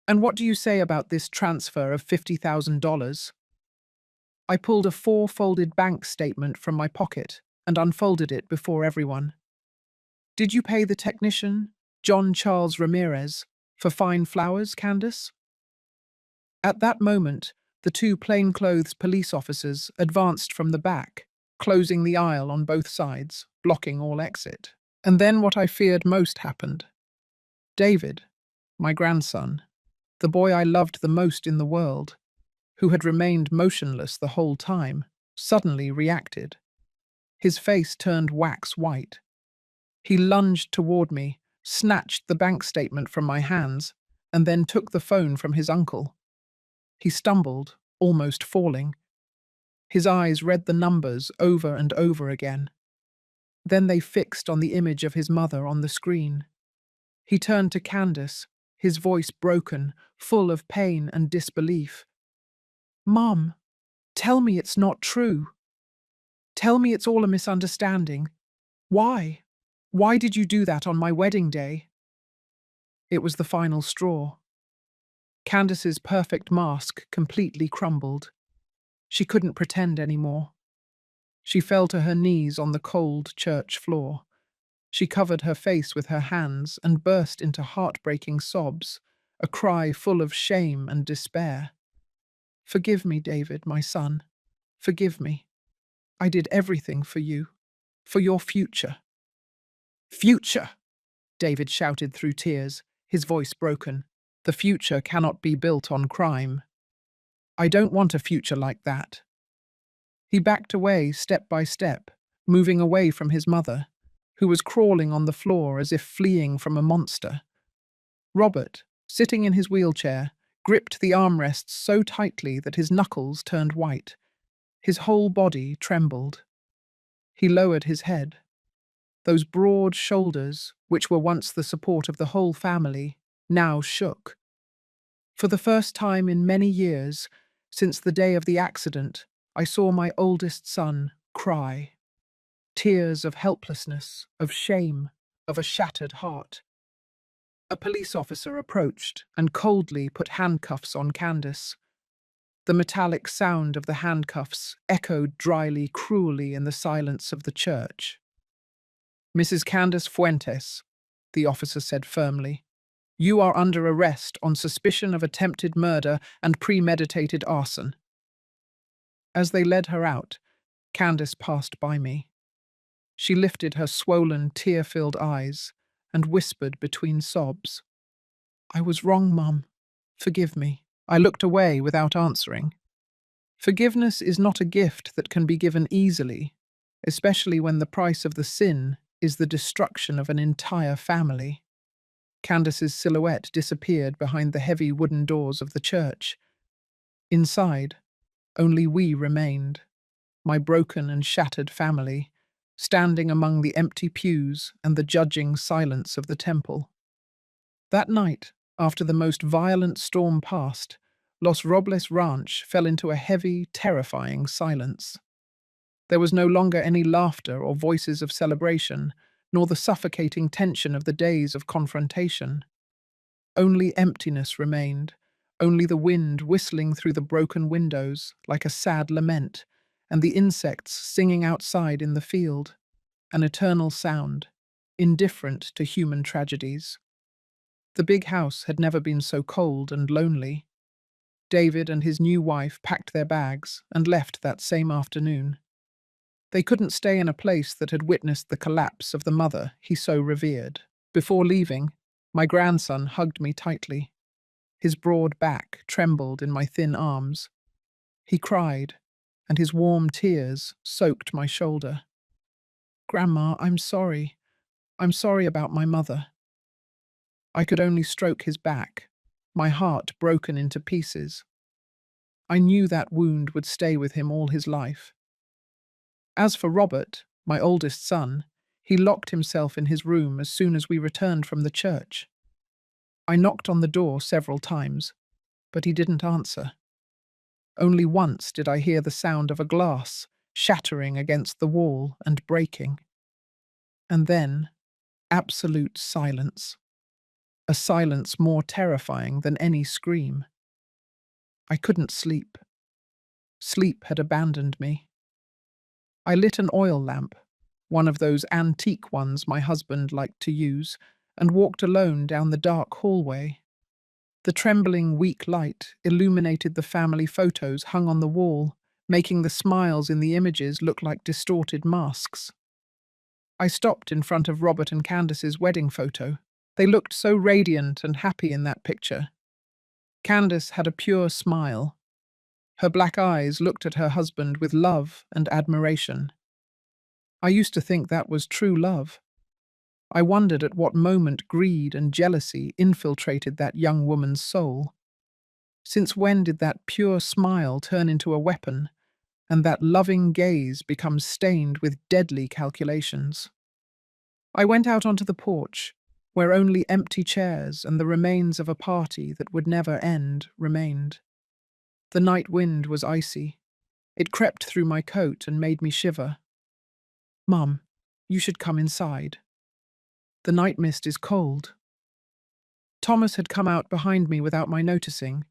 And what do you say about this transfer of $50,000? I pulled a four-folded bank statement from my pocket and unfolded it before everyone. Did you pay the technician, John Charles Ramirez, for fine flowers, Candace? At that moment, the two plainclothes police officers advanced from the back, closing the aisle on both sides, blocking all exit. And then what I feared most happened. David, my grandson, the boy I loved the most in the world, who had remained motionless the whole time, suddenly reacted. His face turned wax white. He lunged toward me, snatched the bank statement from my hands, and then took the phone from his uncle. He stumbled, almost falling. His eyes read the numbers over and over again. Then they fixed on the image of his mother on the screen. He turned to Candace, his voice broken, full of pain and disbelief. Mom, tell me it's not true. Tell me it's all a misunderstanding. Why? Why did you do that on my wedding day? It was the final straw. Candace's perfect mask completely crumbled. She couldn't pretend anymore. She fell to her knees on the cold church floor. She covered her face with her hands and burst into heartbreaking sobs, a cry full of shame and despair. Forgive me, David, my son. Forgive me. I did everything for you, for your future. Future! David shouted through tears, his voice broken. The future cannot be built on crime. I don't want a future like that. He backed away step by step, moving away from his mother, who was crawling on the floor as if fleeing from a monster. Robert, sitting in his wheelchair, gripped the armrests so tightly that his knuckles turned white. His whole body trembled. He lowered his head. Those broad shoulders, which were once the support of the whole family, now shook. For the first time in many years, since the day of the accident, I saw my oldest son cry. Tears of helplessness, of shame, of a shattered heart. A police officer approached and coldly put handcuffs on Candace. The metallic sound of the handcuffs echoed dryly, cruelly in the silence of the church. Mrs. Candace Fuentes, the officer said firmly, you are under arrest on suspicion of attempted murder and premeditated arson. As they led her out, Candace passed by me. She lifted her swollen, tear-filled eyes and whispered between sobs, I was wrong, Mum. Forgive me. I looked away without answering. Forgiveness is not a gift that can be given easily, especially when the price of the sin is the destruction of an entire family. Candace's silhouette disappeared behind the heavy wooden doors of the church. Inside, only we remained, my broken and shattered family, standing among the empty pews and the judging silence of the temple. That night, after the most violent storm passed, Los Robles Ranch fell into a heavy, terrifying silence. There was no longer any laughter or voices of celebration, nor the suffocating tension of the days of confrontation. Only emptiness remained, only the wind whistling through the broken windows like a sad lament, and the insects singing outside in the field, an eternal sound, indifferent to human tragedies. The big house had never been so cold and lonely. David and his new wife packed their bags and left that same afternoon. They couldn't stay in a place that had witnessed the collapse of the mother he so revered. Before leaving, my grandson hugged me tightly. His broad back trembled in my thin arms. He cried, and his warm tears soaked my shoulder. Grandma, I'm sorry. I'm sorry about my mother. I could only stroke his back, my heart broken into pieces. I knew that wound would stay with him all his life. As for Robert, my oldest son, he locked himself in his room as soon as we returned from the church. I knocked on the door several times, but he didn't answer. Only once did I hear the sound of a glass shattering against the wall and breaking. And then, absolute silence. A silence more terrifying than any scream. I couldn't sleep. Sleep had abandoned me. I lit an oil lamp, one of those antique ones my husband liked to use, and walked alone down the dark hallway. The trembling, weak light illuminated the family photos hung on the wall, making the smiles in the images look like distorted masks. I stopped in front of Robert and Candace's wedding photo. They looked so radiant and happy in that picture. Candace had a pure smile. Her black eyes looked at her husband with love and admiration. I used to think that was true love. I wondered at what moment greed and jealousy infiltrated that young woman's soul. Since when did that pure smile turn into a weapon, and that loving gaze become stained with deadly calculations? I went out onto the porch, where only empty chairs and the remains of a party that would never end remained. The night wind was icy. It crept through my coat and made me shiver. "Mum, you should come inside. The night mist is cold." Thomas had come out behind me without my noticing.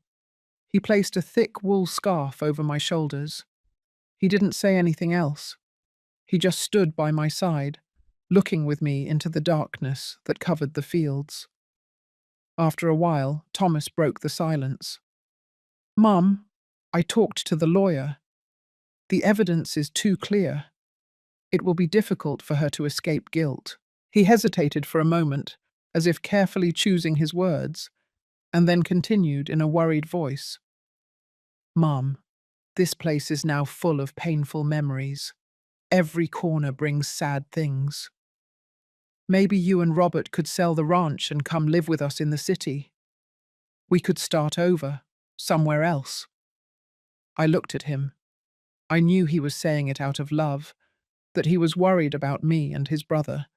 He placed a thick wool scarf over my shoulders. He didn't say anything else. He just stood by my side, looking with me into the darkness that covered the fields. After a while, Thomas broke the silence. "Mum, I talked to the lawyer. The evidence is too clear. It will be difficult for her to escape guilt." He hesitated for a moment, as if carefully choosing his words, and then continued in a worried voice. "Mum, this place is now full of painful memories. Every corner brings sad things. Maybe you and Robert could sell the ranch and come live with us in the city. We could start over, somewhere else." I looked at him. I knew he was saying it out of love, that he was worried about me and his brother.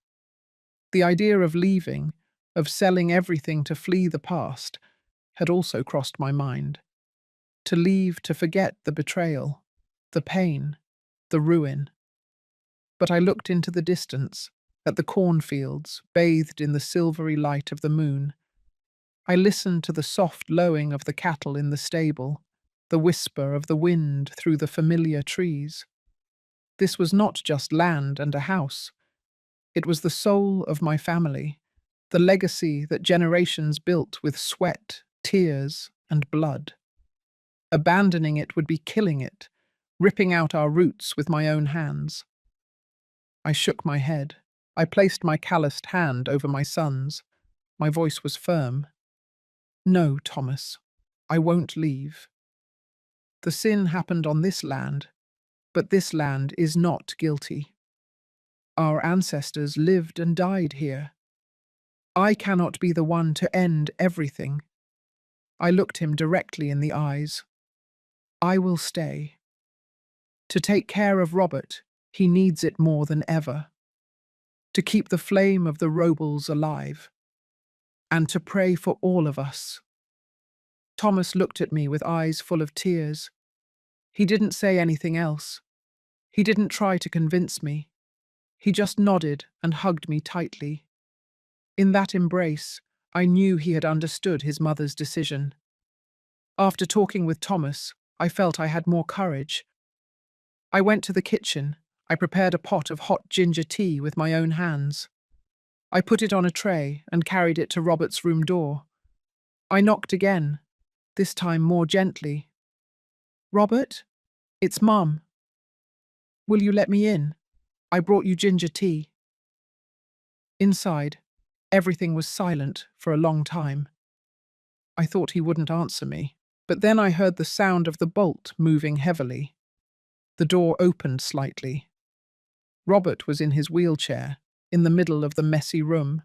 The idea of leaving, of selling everything to flee the past, had also crossed my mind. To leave to forget the betrayal, the pain, the ruin. But I looked into the distance, at the cornfields, bathed in the silvery light of the moon. I listened to the soft lowing of the cattle in the stable, the whisper of the wind through the familiar trees. This was not just land and a house. It was the soul of my family, the legacy that generations built with sweat, tears, and blood. Abandoning it would be killing it, ripping out our roots with my own hands. I shook my head. I placed my calloused hand over my son's. My voice was firm. "No, Thomas, I won't leave. The sin happened on this land, but this land is not guilty. Our ancestors lived and died here. I cannot be the one to end everything." I looked him directly in the eyes. "I will stay. To take care of Robert, he needs it more than ever. To keep the flame of the Robles alive. And to pray for all of us." Thomas looked at me with eyes full of tears. He didn't say anything else. He didn't try to convince me. He just nodded and hugged me tightly. In that embrace, I knew he had understood his mother's decision. After talking with Thomas, I felt I had more courage. I went to the kitchen. I prepared a pot of hot ginger tea with my own hands. I put it on a tray and carried it to Robert's room door. I knocked again, this time more gently. "Robert, it's Mum. Will you let me in? I brought you ginger tea." Inside, everything was silent for a long time. I thought he wouldn't answer me, but then I heard the sound of the bolt moving heavily. The door opened slightly. Robert was in his wheelchair, in the middle of the messy room,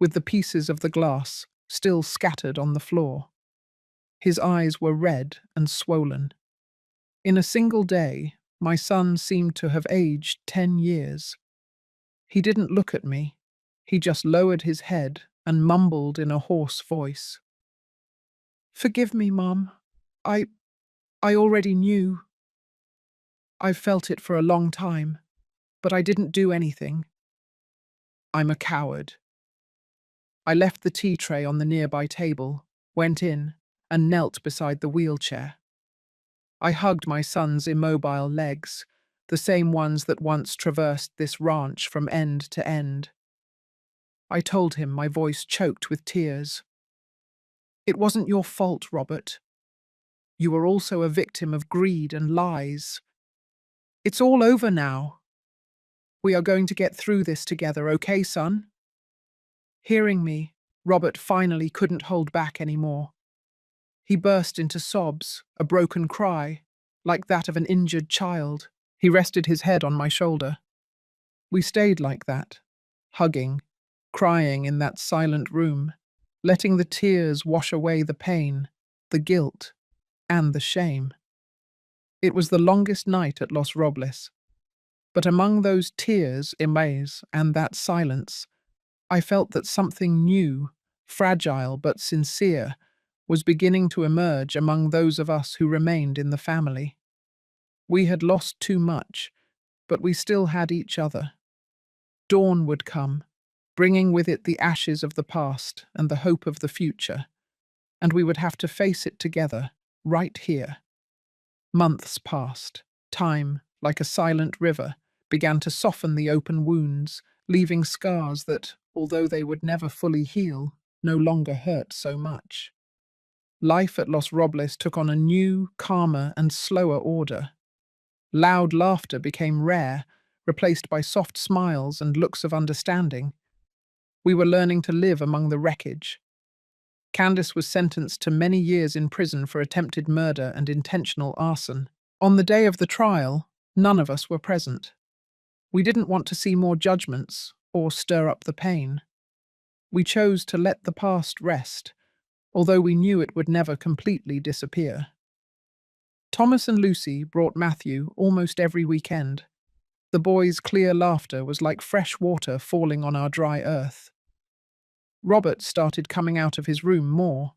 with the pieces of the glass still scattered on the floor. His eyes were red and swollen. In a single day, my son seemed to have aged 10 years. He didn't look at me. He just lowered his head and mumbled in a hoarse voice. "Forgive me, Mum. I I already knew. I've felt it for a long time, but I didn't do anything. I'm a coward." I left the tea tray on the nearby table, went in, and knelt beside the wheelchair. I hugged my son's immobile legs, the same ones that once traversed this ranch from end to end. I told him, my voice choked with tears. "It wasn't your fault, Robert. You were also a victim of greed and lies. It's all over now. We are going to get through this together, okay, son?" Hearing me, Robert finally couldn't hold back anymore. He burst into sobs, a broken cry, like that of an injured child. He rested his head on my shoulder. We stayed like that, hugging, crying in that silent room, letting the tears wash away the pain, the guilt, and the shame. It was the longest night at Los Robles, but among those tears, emails, and that silence, I felt that something new, fragile but sincere, was beginning to emerge among those of us who remained in the family. We had lost too much, but we still had each other. Dawn would come, bringing with it the ashes of the past and the hope of the future, and we would have to face it together, right here. Months passed. Time, like a silent river, began to soften the open wounds, leaving scars that, although they would never fully heal, no longer hurt so much. Life at Los Robles took on a new, calmer, and slower order. Loud laughter became rare, replaced by soft smiles and looks of understanding. We were learning to live among the wreckage. Candace was sentenced to many years in prison for attempted murder and intentional arson. On the day of the trial, none of us were present. We didn't want to see more judgments or stir up the pain. We chose to let the past rest, although we knew it would never completely disappear. Thomas and Lucy brought Matthew almost every weekend. The boys' clear laughter was like fresh water falling on our dry earth. Robert started coming out of his room more.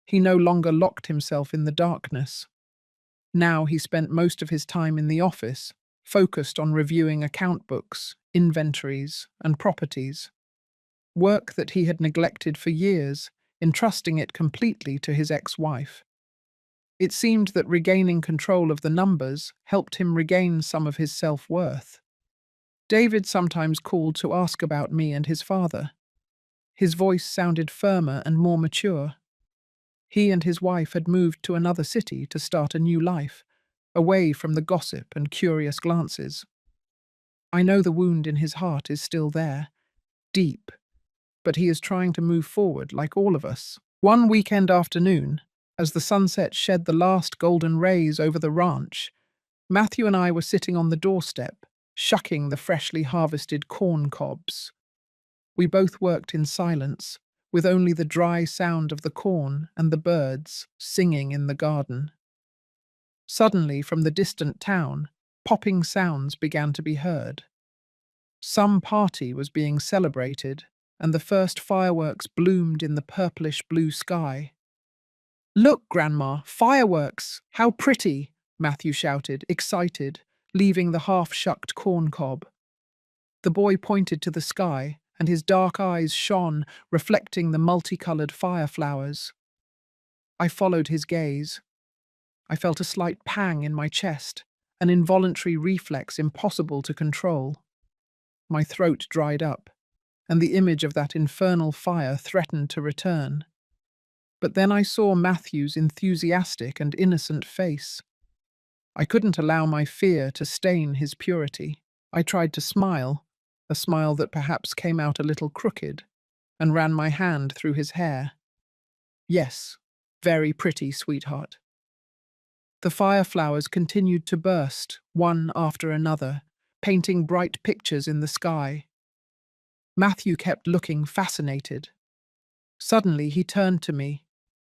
He no longer locked himself in the darkness. Now he spent most of his time in the office, focused on reviewing account books, inventories, and properties. Work that he had neglected for years, entrusting it completely to his ex-wife. It seemed that regaining control of the numbers helped him regain some of his self-worth. David sometimes called to ask about me and his father. His voice sounded firmer and more mature. He and his wife had moved to another city to start a new life, away from the gossip and curious glances. I know the wound in his heart is still there, deep, but he is trying to move forward like all of us. One weekend afternoon, as the sunset shed the last golden rays over the ranch, Matthew and I were sitting on the doorstep, shucking the freshly harvested corn cobs. We both worked in silence, with only the dry sound of the corn and the birds singing in the garden. Suddenly, from the distant town, popping sounds began to be heard. Some party was being celebrated, and the first fireworks bloomed in the purplish blue sky. "Look, Grandma, fireworks! How pretty!" Matthew shouted, excited, leaving the half-shucked corn cob. The boy pointed to the sky, and his dark eyes shone, reflecting the multicolored fireflowers. I followed his gaze. I felt a slight pang in my chest, an involuntary reflex impossible to control. My throat dried up, and the image of that infernal fire threatened to return. But then I saw Matthew's enthusiastic and innocent face. I couldn't allow my fear to stain his purity. I tried to smile, a smile that perhaps came out a little crooked, and ran my hand through his hair. "Yes, very pretty, sweetheart." The fireflowers continued to burst, one after another, painting bright pictures in the sky. Matthew kept looking fascinated. Suddenly he turned to me.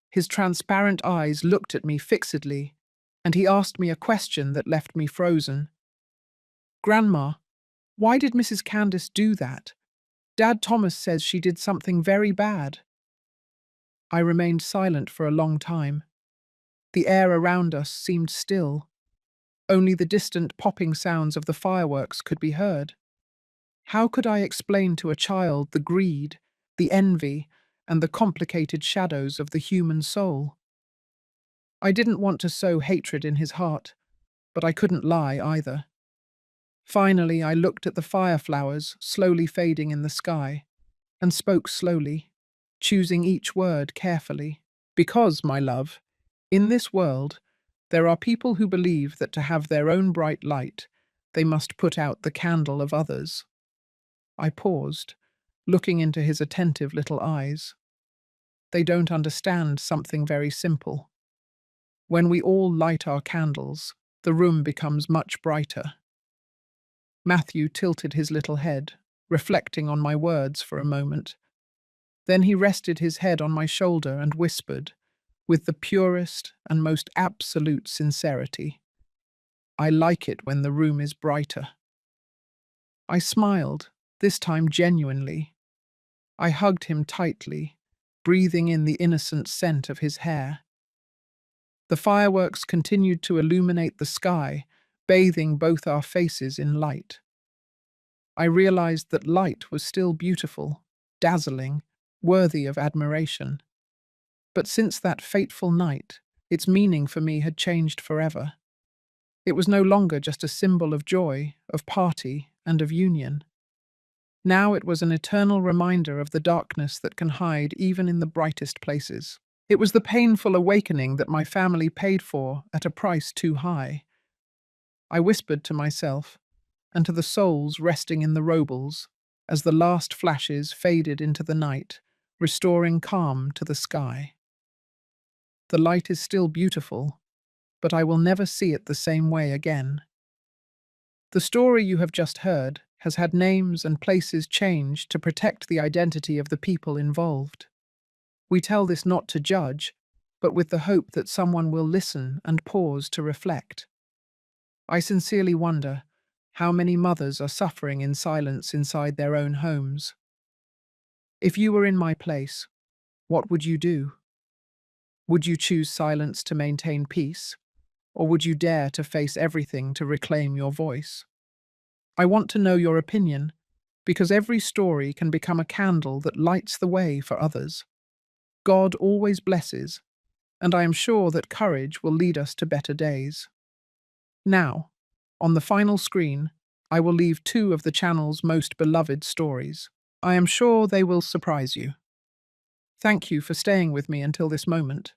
His transparent eyes looked at me fixedly, and he asked me a question that left me frozen. Grandma, why did Mrs. Candace do that? Dad Thomas says she did something very bad. I remained silent for a long time. The air around us seemed still. Only the distant popping sounds of the fireworks could be heard. How could I explain to a child the greed, the envy, and the complicated shadows of the human soul? I didn't want to sow hatred in his heart, but I couldn't lie either. Finally, I looked at the fireflowers slowly fading in the sky and spoke slowly, choosing each word carefully. Because, my love, in this world, there are people who believe that to have their own bright light, they must put out the candle of others. I paused, looking into his attentive little eyes. They don't understand something very simple. When we all light our candles, the room becomes much brighter. Matthew tilted his little head, reflecting on my words for a moment. Then he rested his head on my shoulder and whispered, with the purest and most absolute sincerity, "I like it when the room is brighter." I smiled, this time genuinely. I hugged him tightly, breathing in the innocent scent of his hair. The fireworks continued to illuminate the sky, bathing both our faces in light. I realized that light was still beautiful, dazzling, worthy of admiration. But since that fateful night, its meaning for me had changed forever. It was no longer just a symbol of joy, of party, and of union. Now it was an eternal reminder of the darkness that can hide even in the brightest places. It was the painful awakening that my family paid for at a price too high. I whispered to myself, and to the souls resting in the robles, as the last flashes faded into the night, restoring calm to the sky. The light is still beautiful, but I will never see it the same way again. The story you have just heard has had names and places changed to protect the identity of the people involved. We tell this not to judge, but with the hope that someone will listen and pause to reflect. I sincerely wonder how many mothers are suffering in silence inside their own homes. If you were in my place, what would you do? Would you choose silence to maintain peace, or would you dare to face everything to reclaim your voice? I want to know your opinion, because every story can become a candle that lights the way for others. God always blesses, and I am sure that courage will lead us to better days. Now, on the final screen, I will leave two of the channel's most beloved stories. I am sure they will surprise you. Thank you for staying with me until this moment.